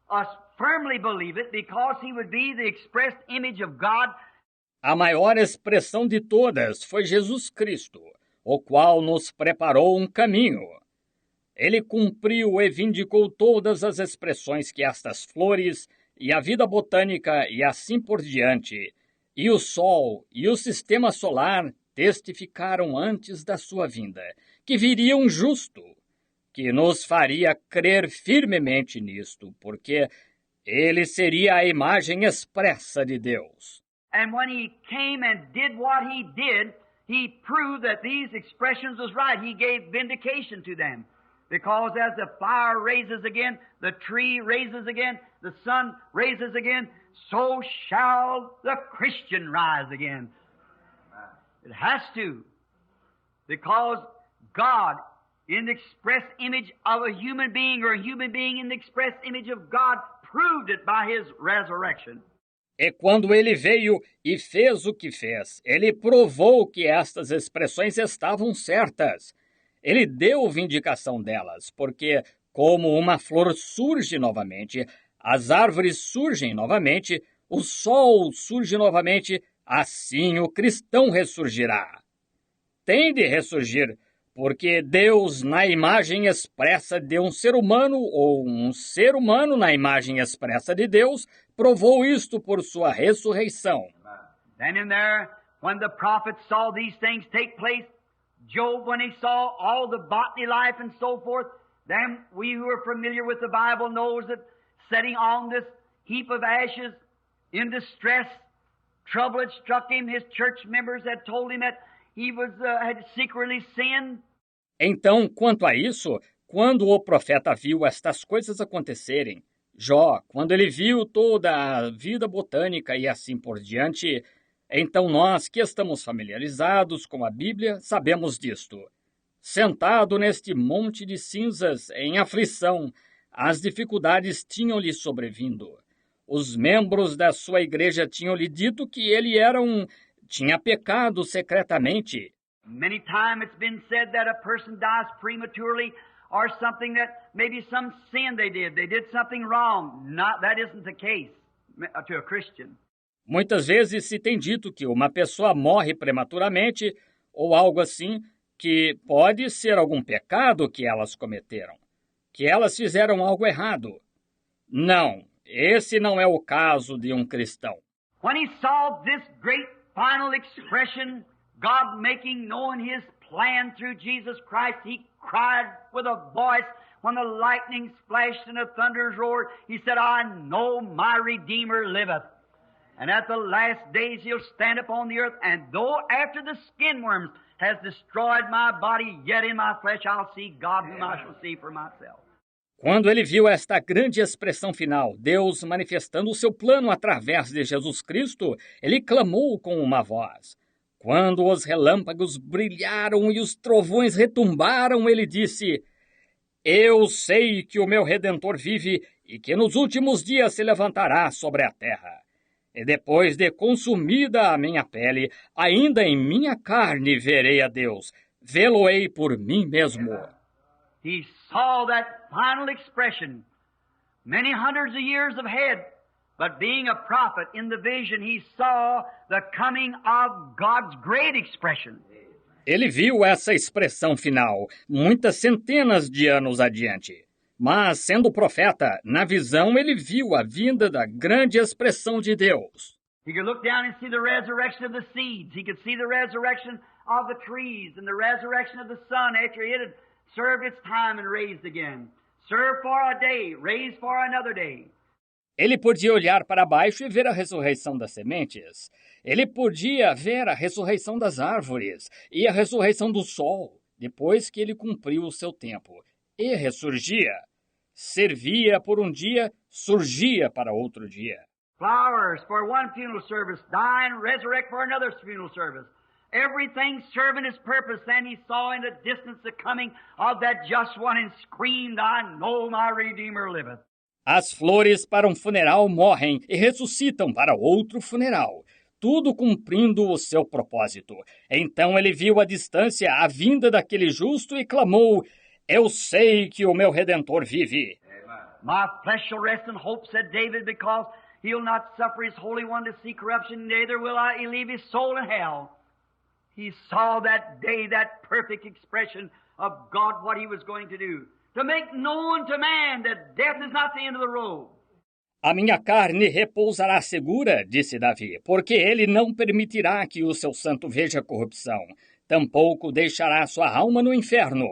us firmly believe it because He would be the expressed image of God. A maior expressão de todas foi Jesus Cristo, o qual nos preparou um caminho. Ele cumpriu e vindicou todas as expressões que estas flores e a vida botânica e assim por diante, e o Sol e o Sistema Solar testificaram antes da sua vinda, que viria um justo, que nos faria crer firmemente nisto, porque ele seria a imagem expressa de Deus. And when He came and did what He did, He proved that these expressions was right. He gave vindication to them. Because as the fire raises again, the tree raises again, the sun raises again, so shall the Christian rise again. It has to. Because God, in the express image of a human being or a human being in the express image of God, proved it by His resurrection. E quando ele veio e fez o que fez, ele provou que estas expressões estavam certas. Ele deu vindicação delas, porque, como uma flor surge novamente, as árvores surgem novamente, o sol surge novamente, assim o cristão ressurgirá. Tem de ressurgir, porque Deus, na imagem expressa de um ser humano, ou um ser humano na imagem expressa de Deus, provou isto por sua ressurreição. Then in there, when the prophets saw these things take place, Job, when he saw all the botany life and so forth, then we who are familiar with the Bible knows that sitting on this heap of ashes in distress, trouble had struck him. His church members had told him that he had secretly sinned. Então, quanto a isso, quando o profeta viu estas coisas acontecerem, Jó, quando ele viu toda a vida botânica e assim por diante, então nós que estamos familiarizados com a Bíblia sabemos disto. Sentado neste monte de cinzas, em aflição, as dificuldades tinham-lhe sobrevindo. Os membros da sua igreja tinham-lhe dito que ele tinha pecado secretamente. Many times it's been said that a person dies prematurely or something that maybe some sin they did. They did something wrong. That isn't the case to a Christian. Muitas vezes se tem dito que uma pessoa morre prematuramente ou algo assim, que pode ser algum pecado que elas cometeram, que elas fizeram algo errado. Não, esse não é o caso de um cristão. When he saw this great final expression, God making known His plan through Jesus Christ, He cried with a voice when the lightnings flashed and the thunders roared. He said, I know my Redeemer liveth. And at the last days he'll stand upon the earth, and though after the skin worms has destroyed my body, yet in my flesh I'll see God whom I shall see for myself. Quando ele viu esta grande expressão final, Deus manifestando o seu plano através de Jesus Cristo, ele clamou com uma voz. Quando os relâmpagos brilharam e os trovões retumbaram, ele disse: Eu sei que o meu Redentor vive e que nos últimos dias se levantará sobre a terra. E depois de consumida a minha pele, ainda em minha carne verei a Deus. Vê-lo-ei por mim mesmo. He saw that final expression many hundreds of years ahead, but being a prophet in the vision, he saw the coming of God's great expression. Ele viu essa expressão final muitas centenas de anos adiante. Mas, sendo profeta, na visão ele viu a vinda da grande expressão de Deus. He could look down and see the resurrection of the seeds. He could see the resurrection of the trees and the resurrection of the sun after it had served its time and raised again. Served for a day, raised for another day. Ele podia olhar para baixo e ver a ressurreição das sementes. Ele podia ver a ressurreição das árvores e a ressurreição do sol, depois que ele cumpriu o seu tempo. E ressurgia. Servia por um dia, surgia para outro dia. Flowers for one funeral service, die and resurrect for another funeral service. Everything serving his purpose. Then he saw in the distance the coming of that just one and screamed, I know my Redeemer liveth. As flores para um funeral morrem e ressuscitam para outro funeral, tudo cumprindo o seu propósito. Então ele viu à distância a vinda daquele justo e clamou: Eu sei que o meu Redentor vive. My flesh shall rest in hope, said David, because he'll not suffer his Holy One to see corruption, neither will he leave his soul in hell. He saw that day, that perfect expression of God, what he was going to do. To make known to man that death is not the end of the road. A minha carne repousará segura, disse Davi, porque ele não permitirá que o seu santo veja corrupção. Tampouco deixará sua alma no inferno.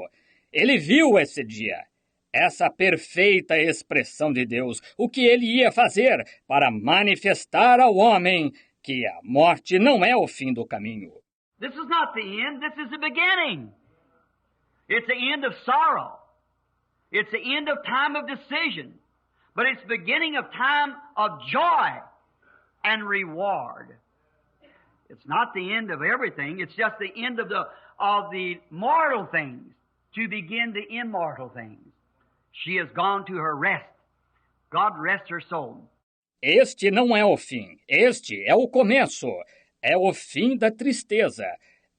Ele viu esse dia, essa perfeita expressão de Deus, o que ele ia fazer para manifestar ao homem que a morte não é o fim do caminho. This is not the end, this is the beginning. It's the end of sorrow. It's the end of time of decision, but it's the beginning of time of joy and reward. It's not the end of everything, it's just the end of the mortal things to begin the immortal things. She has gone to her rest. God rest her soul. Este não é o fim, este é o começo. É o fim da tristeza,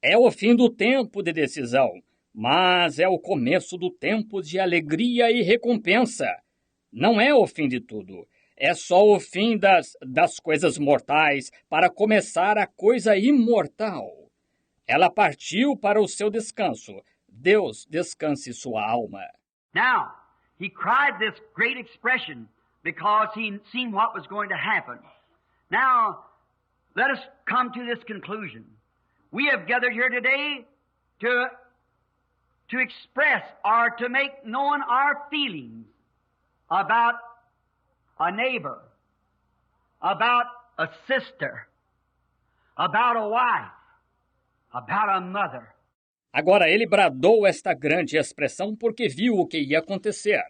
é o fim do tempo de decisão. Mas é o começo do tempo de alegria e recompensa. Não é o fim de tudo. É só o fim das coisas mortais para começar a coisa imortal. Ela partiu para o seu descanso. Deus descanse sua alma. Now, he cried this great expression because he seen what was going to happen. Now, let us come to this conclusion. We have gathered here today to express or to make known our feelings about a neighbor, about a sister, about a wife, about a mother. Agora ele bradou esta grande expressão porque viu o que ia acontecer.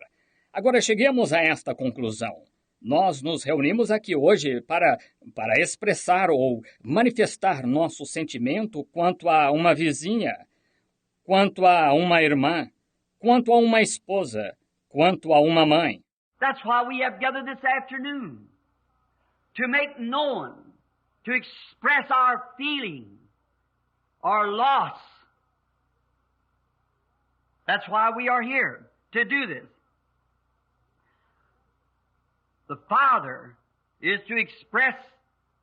Agora cheguemos a esta conclusão. Nós nos reunimos aqui hoje para expressar ou manifestar nosso sentimento quanto a uma vizinha, quanto a uma irmã, quanto a uma esposa, quanto a uma mãe. That's why we have gathered this afternoon, to make known, to express our feeling, our loss. That's why we are here, to do this. The father is to express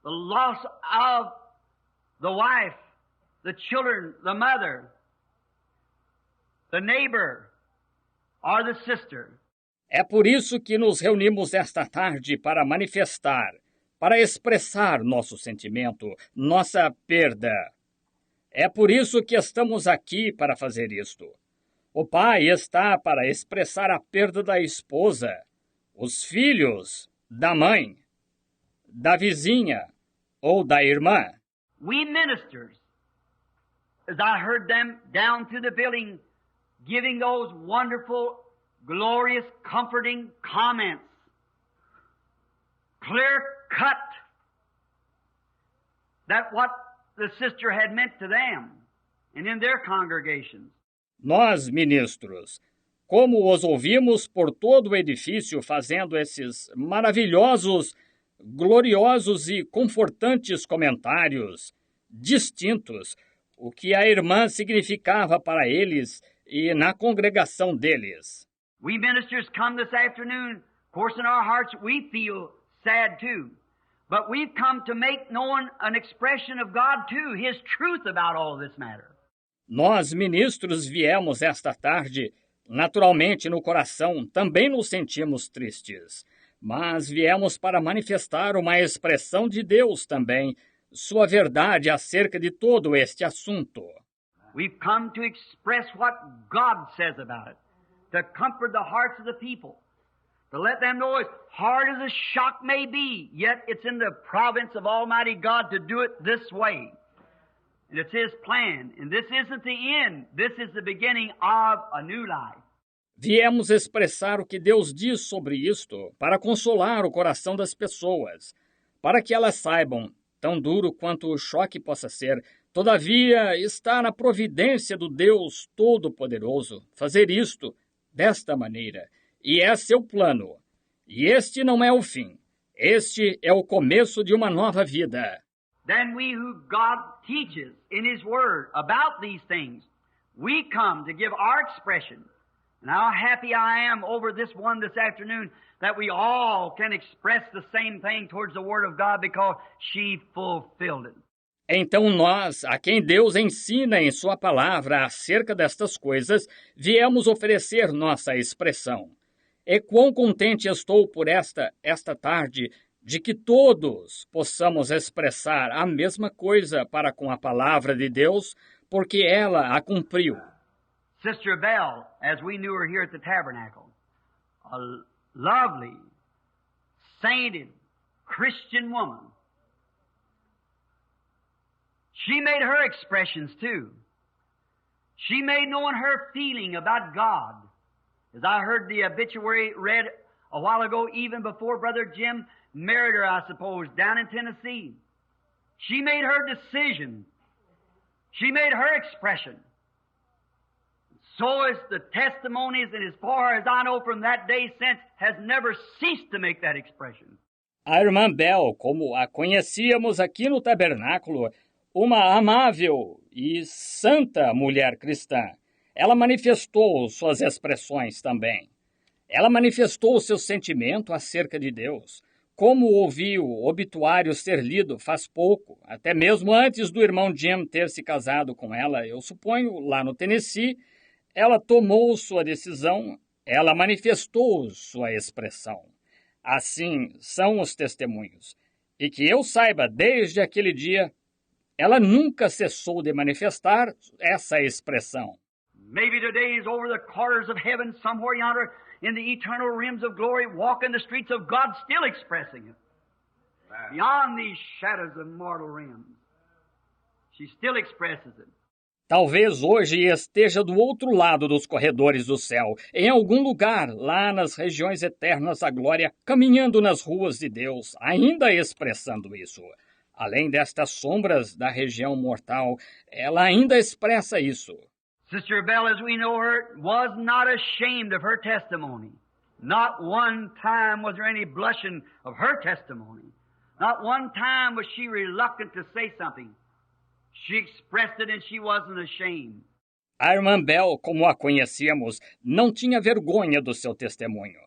the loss of the wife, the children, the mother, the neighbor, or the sister. É por isso que nos reunimos esta tarde para manifestar, para expressar nosso sentimento, nossa perda. É por isso que estamos aqui para fazer isto. O pai está para expressar a perda da esposa, os filhos, da mãe, da vizinha, ou da irmã. We ministers, as I heard them down through the building, giving those wonderful, glorious, comforting comments, clear cut, that what the sister had meant to them and in their congregations. Nós, ministros, como os ouvimos por todo o edifício fazendo esses maravilhosos, gloriosos e confortantes comentários distintos, o que a irmã significava para eles e na congregação deles. We ministers come this afternoon, of course in our hearts we feel sad too, but we've come to make known an expression of God too, His truth about all this matter. Nós, ministros, viemos esta tarde, naturalmente no coração também nos sentimos tristes, mas viemos para manifestar uma expressão de Deus também, sua verdade acerca de todo este assunto. We've come to express what God says about it, to comfort the hearts of the people, to let them know as hard as the shock may be, yet it's in the province of Almighty God to do it this way. And it's His plan, and this isn't the end, this is the beginning of a new life. Viemos expressar o que Deus diz sobre isto para consolar o coração das pessoas, para que elas saibam, tão duro quanto o choque possa ser, todavia está na providência do Deus Todo-Poderoso fazer isto desta maneira, e é seu plano. E este não é o fim, este é o começo de uma nova vida. Then we who God teaches in His Word about these things, we come to give our expression. And how happy I am over this one this afternoon that we all can express the same thing towards the Word of God because she fulfilled it. Então nós, a quem Deus ensina em sua palavra acerca destas coisas, viemos oferecer nossa expressão. E quão contente estou por esta tarde de que todos possamos expressar a mesma coisa para com a palavra de Deus, porque ela a cumpriu. Sister Bell, as we knew her here at the tabernacle, a lovely, sainted, Christian woman. She made her expressions too. She made known her feeling about God. As I heard the obituary read a while ago, even before Brother Jim married her, I suppose, down in Tennessee. She made her decision. She made her expression. So is the testimonies, and as far as I know from that day since, has never ceased to make that expression. A irmã Bell, como a conhecíamos aqui no tabernáculo, uma amável e santa mulher cristã, ela manifestou suas expressões também. Ela manifestou o seu sentimento acerca de Deus, como ouvi o obituário ser lido faz pouco, até mesmo antes do irmão Jim ter se casado com ela, eu suponho, lá no Tennessee. Ela tomou sua decisão, ela manifestou sua expressão. Assim são os testemunhos. E que eu saiba, desde aquele dia, ela nunca cessou de manifestar essa expressão. Maybe today is over the quarters of heaven, somewhere yonder, in the eternal realms of glory, walking the streets of God, still expressing it. Beyond these shadows of mortal realms. She still expresses it. Talvez hoje esteja do outro lado dos corredores do céu, em algum lugar, lá nas regiões eternas da glória, caminhando nas ruas de Deus, ainda expressando isso. Além destas sombras da região mortal, ela ainda expressa isso. Sister Bell, as we know her, was not ashamed of her testimony. Not one time was there any blushing of her testimony. Not one time was she reluctant to say something. She expressed it and she wasn't ashamed. A irmã Bell, como a conhecíamos, não tinha vergonha do seu testemunho.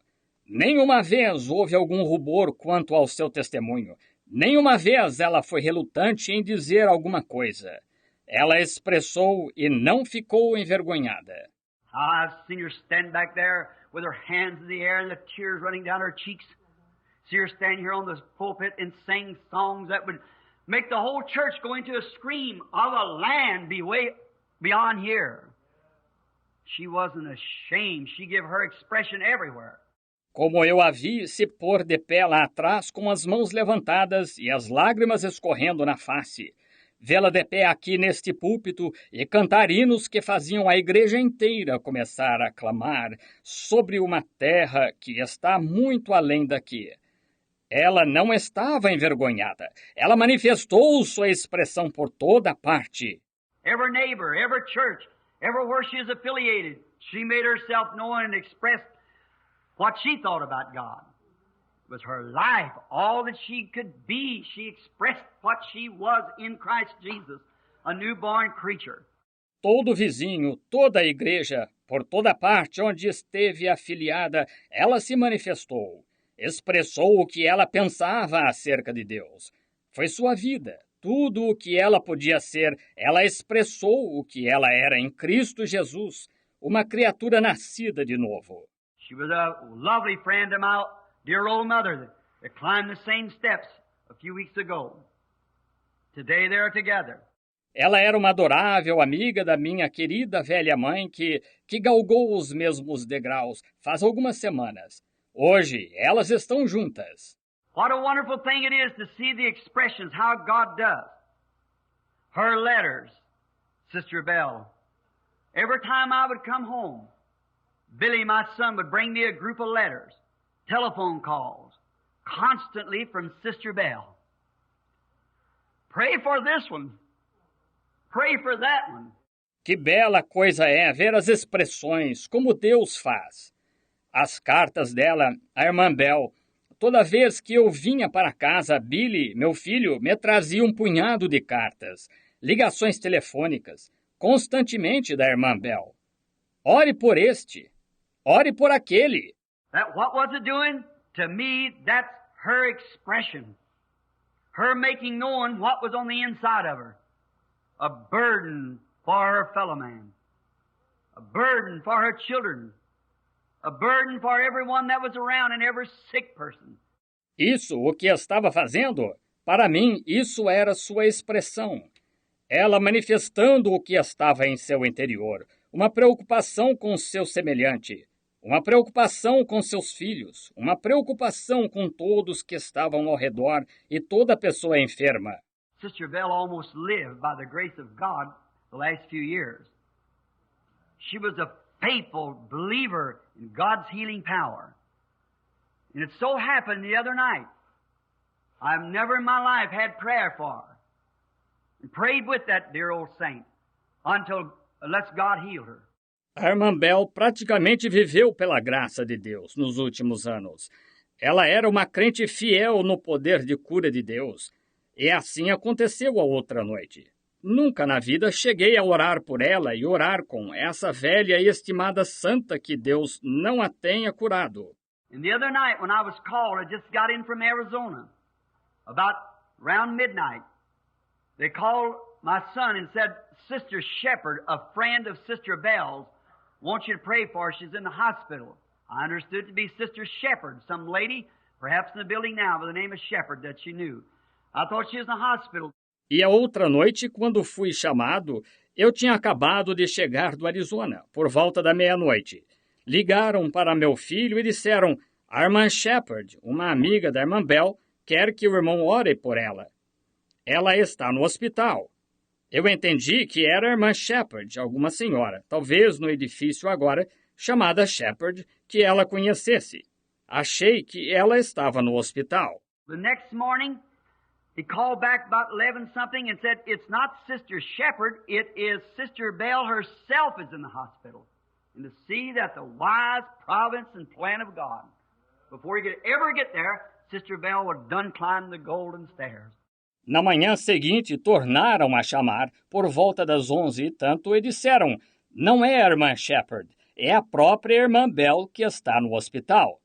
Nenhuma vez houve algum rubor quanto ao seu testemunho. Nenhuma vez ela foi relutante em dizer alguma coisa. Ela expressou e não ficou envergonhada. I've seen her stand back there with her hands in the air and the tears running down her cheeks. See her stand here on the pulpit and sing songs that would make the whole church go into a scream of a land be way beyond here. She wasn't ashamed. She gave her expression everywhere. Como eu a vi se pôr de pé lá atrás com as mãos levantadas e as lágrimas escorrendo na face. Vê-la de pé aqui neste púlpito e cantar hinos que faziam a igreja inteira começar a clamar sobre uma terra que está muito além daqui. Ela não estava envergonhada. Ela manifestou sua expressão por toda parte. Every neighbor, every church, everywhere she is affiliated, she made herself known and expressed what she thought about God. It was her life, all that she could be. She expressed what she was in Christ Jesus, a newborn creature. Todo vizinho, toda a igreja, por toda parte onde esteve afiliada, ela se manifestou. Expressou o que ela pensava acerca de Deus. Foi sua vida. Tudo o que ela podia ser, ela expressou o que ela era em Cristo Jesus, uma criatura nascida de novo. She was a lovely friend of my dear old mother that climbed the same steps a few weeks ago. Today they're together. Ela era uma adorável amiga da minha querida velha mãe que galgou os mesmos degraus faz algumas semanas. Hoje, elas estão juntas. What a wonderful thing it is to see the expressions, how God does. Her letters, Sister Belle. Every time I would come home, Billy, my son, would bring me a group of letters, telephone calls, constantly from Sister Belle. Pray for this one. Pray for that one. Que bela coisa é ver as expressões, como Deus faz. As cartas dela, a irmã Bell. Toda vez que eu vinha para casa, Billy, meu filho, me trazia um punhado de cartas, ligações telefônicas, constantemente da irmã Bell. Ore por este, ore por aquele. What was it doing? To me, that's her expression. Her making known what was on the inside of her. A burden for her fellow man. A burden for her children. A burden for everyone that was around and every sick person. Isso, o que estava fazendo? Para mim, isso era sua expressão. Ela manifestando o que estava em seu interior. Uma preocupação com seu semelhante. Uma preocupação com seus filhos. Uma preocupação com todos que estavam ao redor e toda pessoa enferma. Sister Bell almost lived by the grace of God the last few years. She was a faithful believer in God's healing power. And it so happened the other night, I've never in my life had prayer for her. And prayed with that dear old saint unless God healed her. A irmã Bell praticamente viveu pela graça de Deus nos últimos anos. Ela era uma crente fiel no poder de cura de Deus. E assim aconteceu a outra noite. Nunca na vida cheguei a orar por ela e orar com essa velha e estimada santa que Deus não a tenha curado. And the other night when I was called, I just got in from Arizona, about around midnight. They called my son and said, Sister Shepherd, a friend of Sister Bell's, wants you to pray for her. She's in the hospital. I understood it to be Sister Shepherd, some lady, perhaps in the building now, by the name of Shepherd that she knew. I thought she was in the hospital. E a outra noite, quando fui chamado, eu tinha acabado de chegar do Arizona, por volta da meia-noite. Ligaram para meu filho e disseram, a irmã Shepherd, uma amiga da irmã Bell, quer que o irmão ore por ela. Ela está no hospital. Eu entendi que era a irmã Shepherd, alguma senhora, talvez no edifício agora, chamada Shepherd, que ela conhecesse. Achei que ela estava no hospital. The next morning, he called back about 11-something and said, it's not Sister Shepherd, it is Sister Bell herself is in the hospital. And to see that the wise providence and plan of God, before he could ever get there, Sister Bell would have done climbed the golden stairs. Na manhã seguinte, tornaram a chamar, por volta das 11 e tanto, e disseram, não é a irmã Shepherd, é a própria irmã Bell que está no hospital.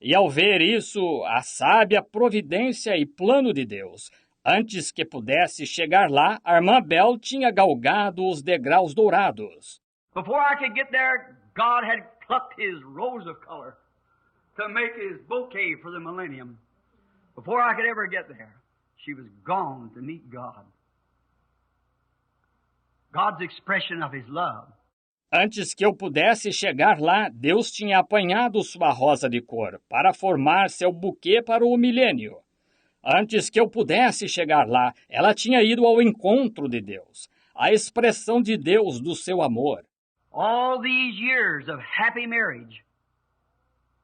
E ao ver isso, a sábia providência e plano de Deus, antes que pudesse chegar lá, a irmã Bell tinha galgado os degraus dourados. Before I could get there, God had plucked his rose of color to make his bouquet for the millennium. Before I could ever get there, she was gone to meet God. God's expression of his love. Antes que eu pudesse chegar lá, Deus tinha apanhado sua rosa de cor para formar seu buquê para o milênio. Antes que eu pudesse chegar lá, ela tinha ido ao encontro de Deus, a expressão de Deus do seu amor. All these years of happy marriage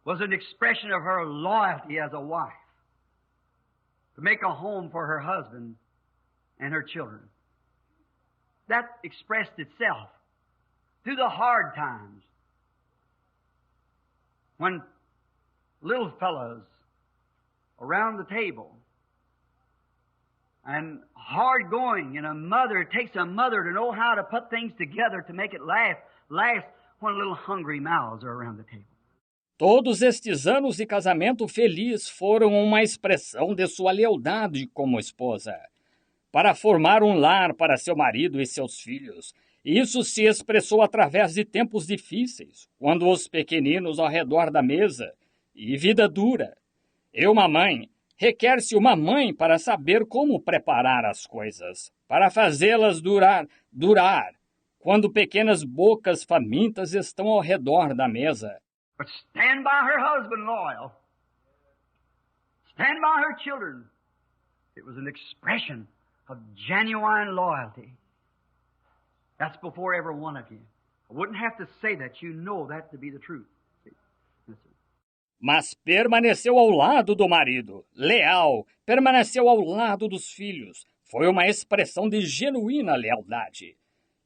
was an expression of her loyalty as a wife to make a home for her husband and her children. That expressed itself through the hard times when little fellows around the table and hard going, and it takes a mother to know how to put things together to make it last when little hungry mouths are around the table. Todos estes anos de casamento feliz foram uma expressão de sua lealdade como esposa, para formar um lar para seu marido e seus filhos. Isso se expressou através de tempos difíceis, quando os pequeninos ao redor da mesa, e vida dura. Requer-se uma mãe para saber como preparar as coisas, para fazê-las durar, quando pequenas bocas famintas estão ao redor da mesa. But stand by her husband loyal. Stand by her children. It was an expression of genuine loyalty. That's before every one of you. I wouldn't have to say that. You know that to be the truth. Mas permaneceu ao lado do marido, leal, permaneceu ao lado dos filhos. Foi uma expressão de genuína lealdade.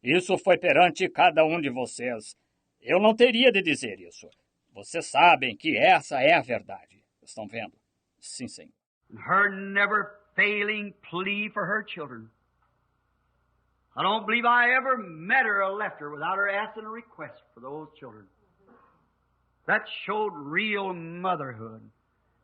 Isso foi perante cada um de vocês. Eu não teria de dizer isso. Vocês sabem que essa é a verdade. Estão vendo? Sim, Senhor. Her never failing plea for her children. I don't believe I ever met her or left her without her asking a request for those children. That showed real motherhood.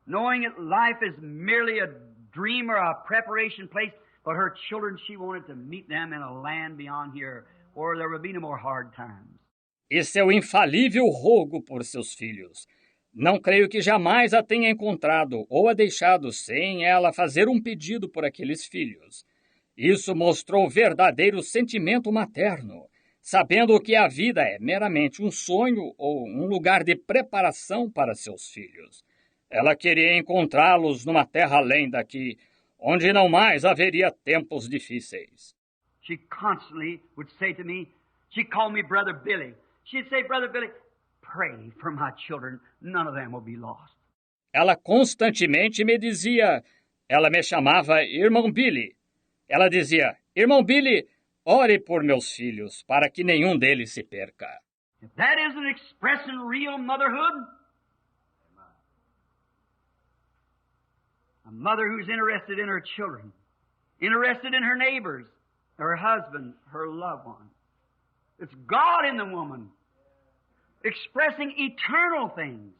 Knowing that life is merely a dream or a preparation place, but her children, she wanted to meet them in a land beyond here where there would be no more hard times. E seu infalível rogo por seus filhos. Não creio que jamais a tenha encontrado ou a deixado sem ela fazer um pedido por aqueles filhos. Isso mostrou verdadeiro sentimento materno, sabendo que a vida é meramente um sonho ou um lugar de preparação para seus filhos. Ela queria encontrá-los numa terra além daqui, onde não mais haveria tempos difíceis. She constantly would say to me, she'd call me Brother Billy. She'd say, Brother Billy, pray for my children. None of them will be lost. Ela constantemente me dizia, ela me chamava Irmão Billy. Ela dizia, Irmão Billy, ore por meus filhos, para que nenhum deles se perca. If that isn't expressing real motherhood, a mother who's interested in her children, interested in her neighbors, her husband, her loved one. It's God in the woman, expressing eternal things.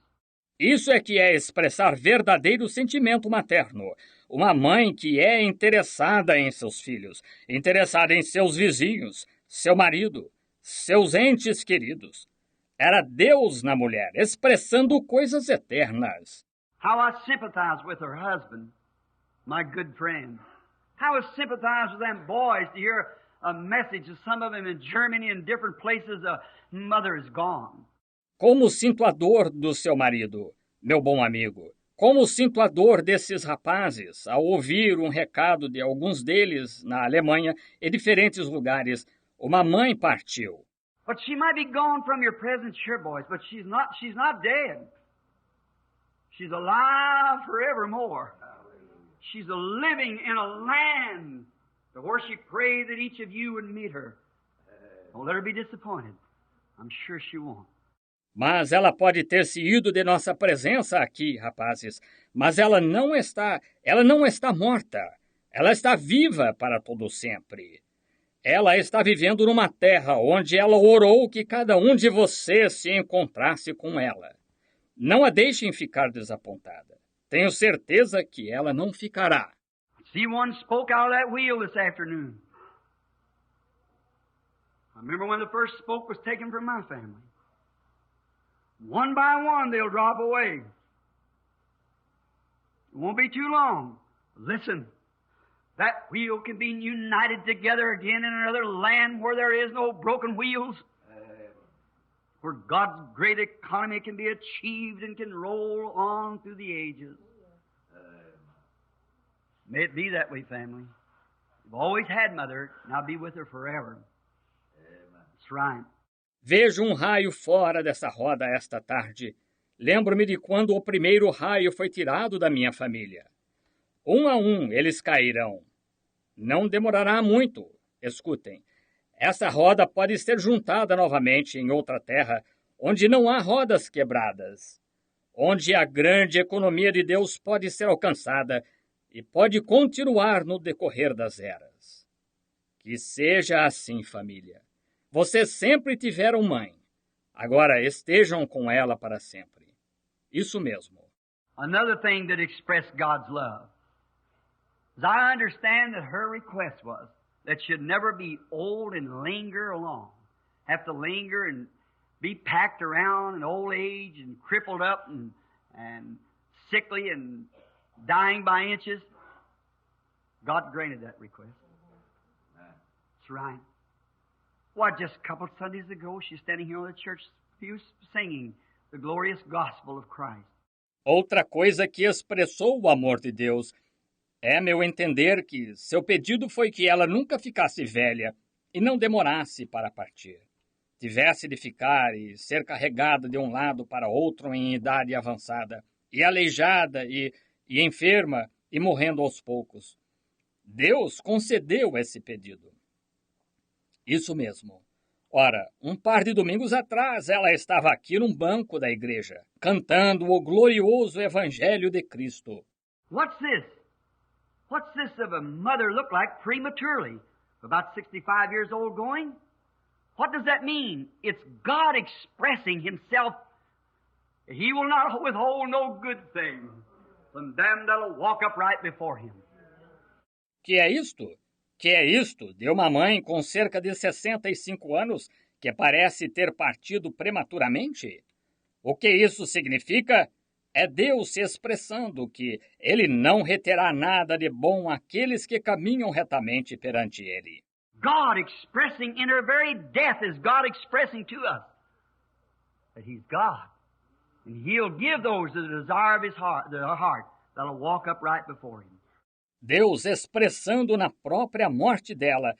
Isso é que é expressar verdadeiro sentimento materno. Uma mãe que é interessada em seus filhos, interessada em seus vizinhos, seu marido, seus entes queridos. Era Deus na mulher, expressando coisas eternas. How I sympathize with her husband, my good friend. How I sympathize with them boys to hear a message of some of them in Germany and different places, a mother is gone. Como sinto a dor do seu marido, meu bom amigo. Como sinto a dor desses rapazes ao ouvir um recado de alguns deles na Alemanha e diferentes lugares. Uma mãe partiu. But she might be gone from your presence here, boys, but she's not dead. She's alive forevermore. She's living in a land where she prayed that each of you would meet her. Don't let her be disappointed. I'm sure she won't. Mas ela pode ter se ido de nossa presença aqui, rapazes. Mas ela não está morta. Ela está viva para todo sempre. Ela está vivendo numa terra onde ela orou que cada um de vocês se encontrasse com ela. Não a deixem ficar desapontada. Tenho certeza que ela não ficará. See one spoke out of that wheel this afternoon. I remember when the first spoke was taken from my family. One by one they'll drop away. It won't be too long. Listen, that wheel can be united together again in another land where there is no broken wheels. where God's great economy can be achieved and can roll on through the ages. May it be that way, family. You've always had Mother, now be with her forever. That's right. Vejo um raio fora dessa roda esta tarde. Lembro-me de quando o primeiro raio foi tirado da minha família. Um a um eles cairão. Não demorará muito. Escutem. Essa roda pode ser juntada novamente em outra terra, onde não há rodas quebradas, onde a grande economia de Deus pode ser alcançada e pode continuar no decorrer das eras. Que seja assim, família. Vocês sempre tiveram mãe. Agora estejam com ela para sempre. Isso mesmo. Another thing that expressed God's love. As I understand that her request was that she'd never be old and linger along. Have to linger and be packed around in old age and crippled up and sickly and dying by inches. God granted that request. That's right. Why, just a couple of Sundays ago, she's standing here on the church pew singing the glorious gospel of Christ. Outra coisa que expressou o amor de Deus é meu entender que seu pedido foi que ela nunca ficasse velha e não demorasse para partir. Tivesse de ficar e ser carregada de um lado para outro em idade avançada, e aleijada e enferma e morrendo aos poucos. Deus concedeu esse pedido. Isso mesmo. Ora, um par de domingos atrás, ela estava aqui num banco da igreja, cantando o glorioso Evangelho de Cristo. What's this? What's this of a mother look like prematurely? About 65 years old going? What does that mean? It's God expressing Himself. He will not withhold no good thing from them that'll walk upright before Him. Que é isto? Que é isto de uma mãe com cerca de 65 anos que parece ter partido prematuramente? O que isso significa? É Deus se expressando que Ele não reterá nada de bom àqueles que caminham retamente perante Ele. God expressing in her very death is God expressing to us that He's God. And He'll give those the desire of His heart, their heart, that'll walk upright before Him. Deus expressando na própria morte dela,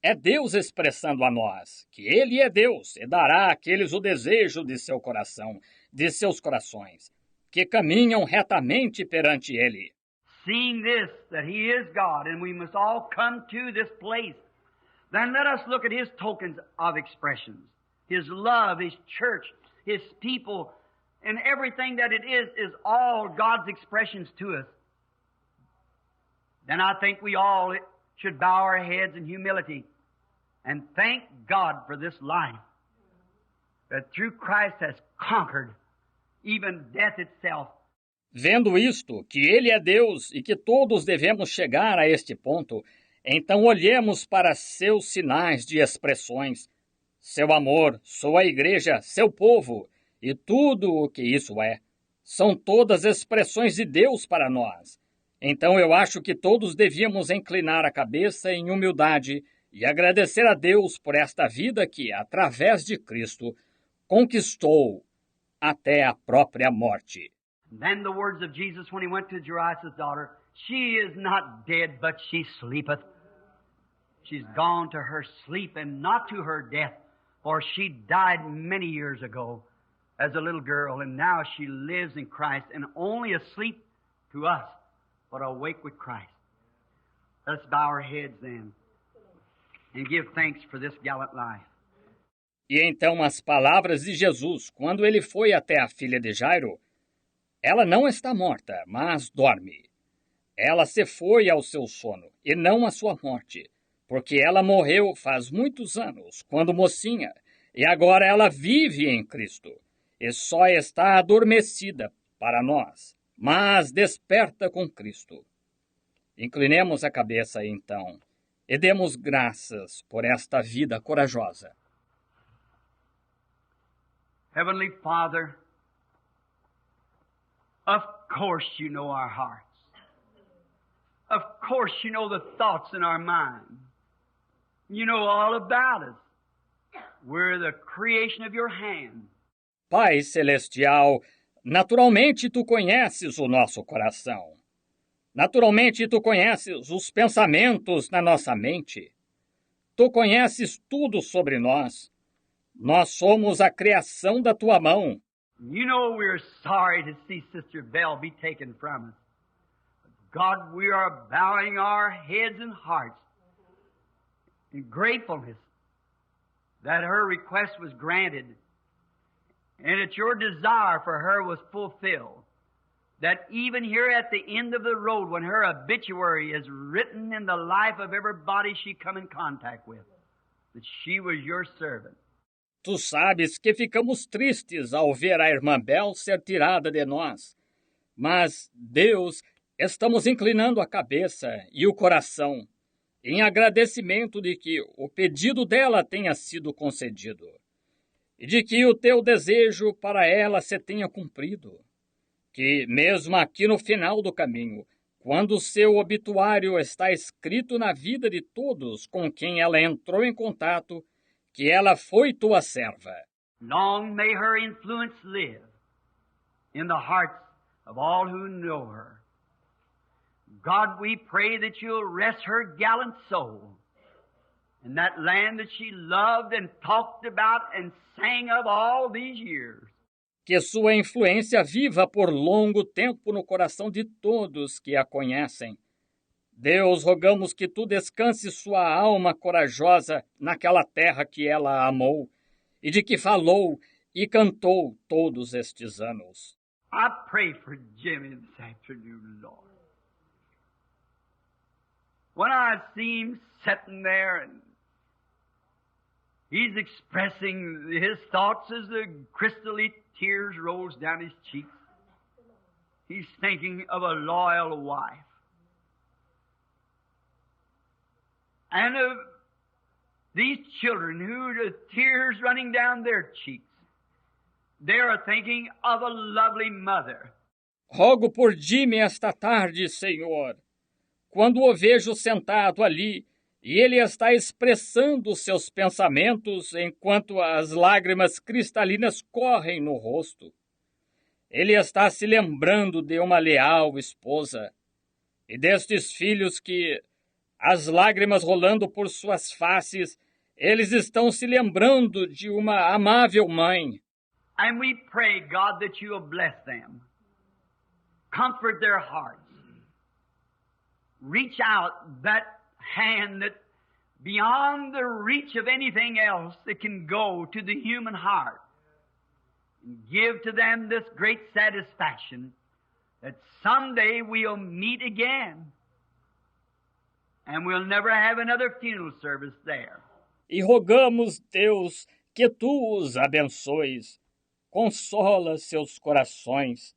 é Deus expressando a nós que Ele é Deus e dará àqueles o desejo de seu coração, de seus corações, que caminham retamente perante Ele. Seeing this, that He is God, and we must all come to this place, then let us look at His tokens of expressions, His love, His church, His people, and everything that it is all God's expressions to us. Then I think we all should bow our heads in humility and thank God for this life that through Christ has conquered even death itself. Vendo isto, que Ele é Deus e que todos devemos chegar a este ponto, então olhemos para seus sinais de expressões, seu amor, sua igreja, seu povo e tudo o que isso é. São todas expressões de Deus para nós. Então eu acho que todos devíamos inclinar a cabeça em humildade e agradecer a Deus por esta vida que, através de Cristo, conquistou até a própria morte. Then the words of Jesus when He went to Jairus' daughter, she is not dead, but she sleepeth. She's gone to her sleep and not to her death, for she died many years ago as a little girl, and now she lives in Christ, and only asleep to us, but awake with Christ. Let's bow our heads then and give thanks for this gallant life. E então as palavras de Jesus, quando ele foi até a filha de Jairo, ela não está morta, mas dorme. Ela se foi ao seu sono, e não à sua morte, porque ela morreu faz muitos anos, quando mocinha, e agora ela vive em Cristo, e só está adormecida para nós, mas desperta com Cristo. Inclinemos a cabeça, então, e demos graças por esta vida corajosa. Heavenly Father, of course you know our hearts. Of course you know the thoughts in our mind. You know all about us. We're the creation of your hand. Pai Celestial, naturalmente tu conheces o nosso coração. Naturalmente tu conheces os pensamentos na nossa mente. Tu conheces tudo sobre nós. Nós somos a criação da tua mão. You know we're sorry to see Sister Bell be taken from us. God, we are bowing our heads and hearts in gratefulness that her request was granted and that your desire for her was fulfilled. That even here at the end of the road, when her obituary is written in the life of everybody she come in contact with, that she was your servant. Tu sabes que ficamos tristes ao ver a irmã Bel ser tirada de nós. Mas, Deus, estamos inclinando a cabeça e o coração em agradecimento de que o pedido dela tenha sido concedido e de que o teu desejo para ela se tenha cumprido. Que, mesmo aqui no final do caminho, quando o seu obituário está escrito na vida de todos com quem ela entrou em contato, que ela foi tua serva. Long may her influence live in the hearts of all who know her. God, we pray that you'll rest her gallant soul in that land that she loved and talked about and sang of all these years. Que sua influência viva por longo tempo no coração de todos que a conhecem. Deus, rogamos que tu descanse sua alma corajosa naquela terra que ela amou e de que falou e cantou todos estes anos. I pray for Jimmy this afternoon, Lord. When I see him sitting there and he's expressing his thoughts as the crystally tears rolls down his cheeks, he's thinking of a loyal wife. And of these children who the tears running down their cheeks, they are thinking of a lovely mother. Rogo por Jimmy esta tarde, Senhor. Quando o vejo sentado ali e ele está expressando seus pensamentos enquanto as lágrimas cristalinas correm no rosto, ele está se lembrando de uma leal esposa e destes filhos que, as lágrimas rolando por suas faces, eles estão se lembrando de uma amável mãe. And we pray, God, that you will bless them. Comfort their hearts. Reach out that hand that beyond the reach of anything else that can go to the human heart. And give to them this great satisfaction that someday we'll meet again. And we'll never have another funeral service there. E rogamos, Deus, que tu os abençoes. Consola seus corações.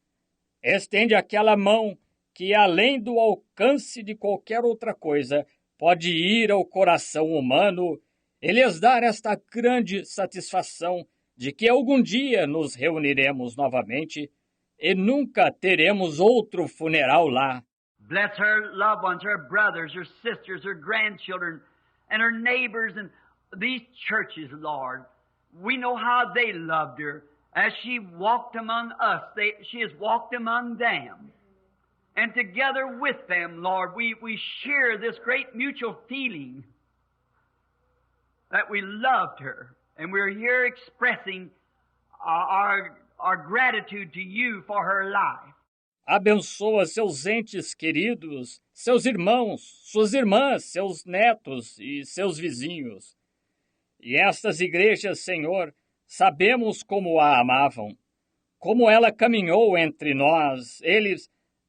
Estende aquela mão que, além do alcance de qualquer outra coisa, pode ir ao coração humano e lhes dar esta grande satisfação de que algum dia nos reuniremos novamente e nunca teremos outro funeral lá. Bless her loved ones, her brothers, her sisters, her grandchildren, and her neighbors, and these churches, Lord. We know how they loved her. As she walked among us, she has walked among them. And together with them, Lord, we share this great mutual feeling that we loved her. And we're here expressing our gratitude to you for her life. Abençoa seus entes queridos, seus irmãos, suas irmãs, seus netos e seus vizinhos. E estas igrejas, Senhor, sabemos como a amavam, como ela caminhou entre nós,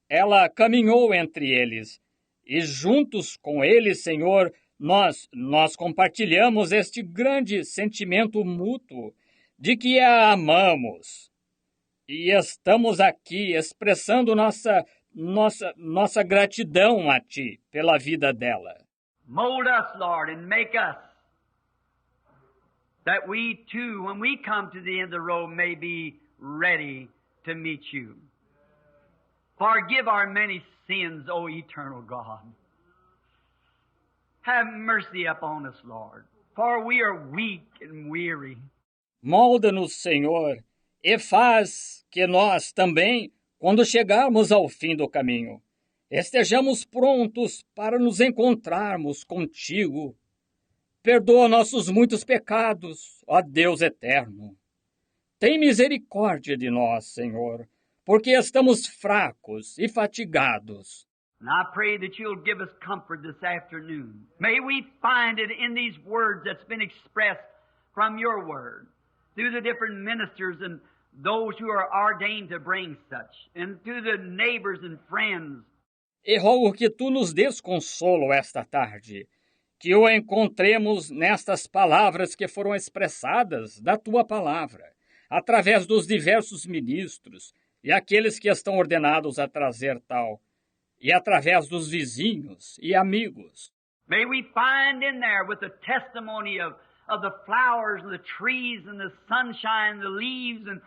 ela caminhou entre eles, e juntos com eles, Senhor, nós compartilhamos este grande sentimento mútuo de que a amamos. E estamos aqui expressando nossa gratidão a Ti pela vida dela. Mold us, Lord, and make us, that we too, when we come to the end of the road, may be ready to meet you. Forgive our many sins, O eternal God. Have mercy upon us, Lord, for we are weak and weary. Molda-nos, Senhor, E faz que nós também, quando chegarmos ao fim do caminho, estejamos prontos para nos encontrarmos contigo. Perdoa nossos muitos pecados, ó Deus eterno. Tem misericórdia de nós, Senhor, porque estamos fracos e fatigados. And I pray that you'll give us comfort this afternoon. May we find it in these words that's been expressed from your word, through the different ministers and those who are ordained to bring such, and through the neighbors and friends. E rogo que tu nos des consolo esta tarde, que o encontremos nestas palavras que foram expressadas da tua palavra, através dos diversos ministros e aqueles que estão ordenados a trazer tal, e através dos vizinhos e amigos. May we find in there with the testimony of the flowers and the trees and the sunshine and the leaves and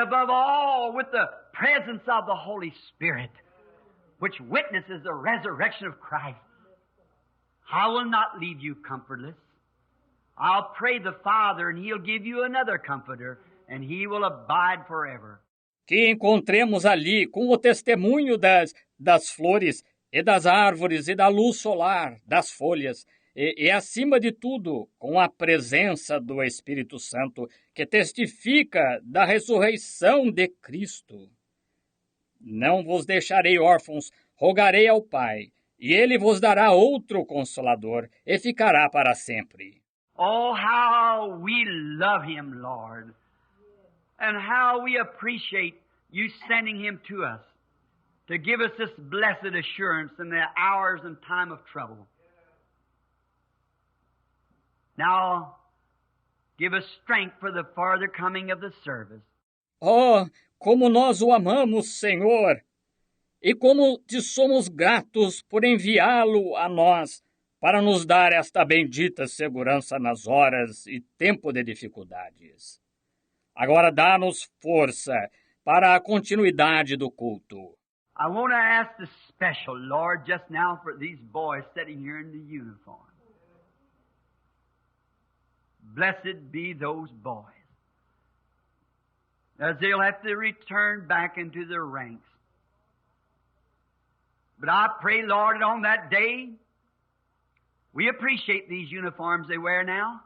above all with the presence of the Holy Spirit, which witnesses the resurrection of Christ. I will not leave you comfortless. I'll pray the Father, and He'll give you another comforter, and He will abide forever. Que encontremos ali com o testemunho das flores e das árvores e da luz solar, das folhas, e acima de tudo, com a presença do Espírito Santo, que testifica da ressurreição de Cristo. Não vos deixarei órfãos, rogarei ao Pai, e Ele vos dará outro Consolador, e ficará para sempre. Oh, how we love Him, Lord, and how we appreciate you sending Him to us to give us this blessed assurance in the hours and time of trouble. Now, give us strength for the farther coming of the service. Oh, como nós o amamos, Senhor, e como te somos gratos por enviá-lo a nós para nos dar esta bendita segurança nas horas e tempo de dificuldades. Agora dá-nos força para a continuidade do culto. I want to ask the special, Lord, just now for these boys sitting here in the uniform. Blessed be those boys, as they'll have to return back into their ranks. But I pray, Lord, that on that day, we appreciate these uniforms they wear now.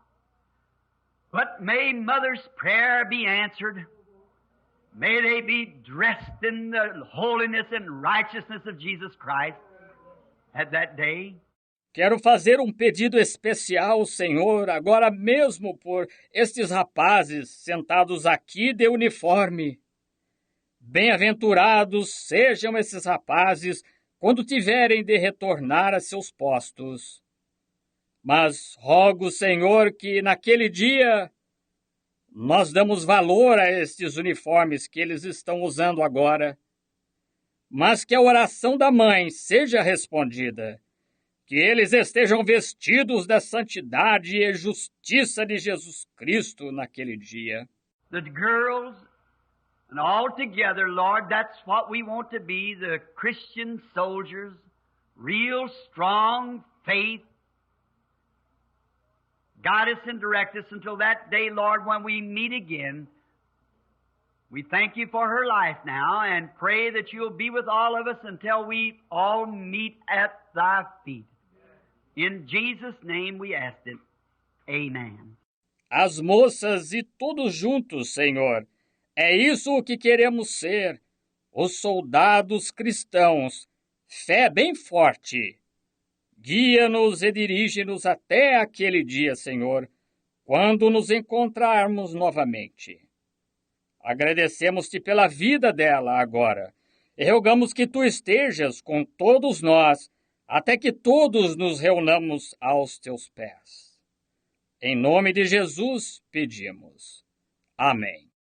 But may Mother's prayer be answered. May they be dressed in the holiness and righteousness of Jesus Christ at that day. Quero fazer um pedido especial, Senhor, agora mesmo por estes rapazes sentados aqui de uniforme. Bem-aventurados sejam esses rapazes quando tiverem de retornar a seus postos. Mas rogo, Senhor, que naquele dia nós damos valor a estes uniformes que eles estão usando agora, mas que a oração da mãe seja respondida, que eles estejam vestidos da santidade e justiça de Jesus Cristo naquele dia. The girls, and all together, Lord, that's what we want to be, the Christian soldiers, real strong faith. Guide us and direct us until that day, Lord, when we meet again. We thank you for her life now and pray that you'll be with all of us until we all meet at thy feet. In Jesus' name we ask it. Amen. As moças e todos juntos, Senhor. É isso o que queremos ser. Os soldados cristãos. Fé bem forte. Guia-nos e dirige-nos até aquele dia, Senhor, quando nos encontrarmos novamente. Agradecemos-te pela vida dela agora e rogamos que tu estejas com todos nós até que todos nos reunamos aos teus pés. Em nome de Jesus pedimos. Amém.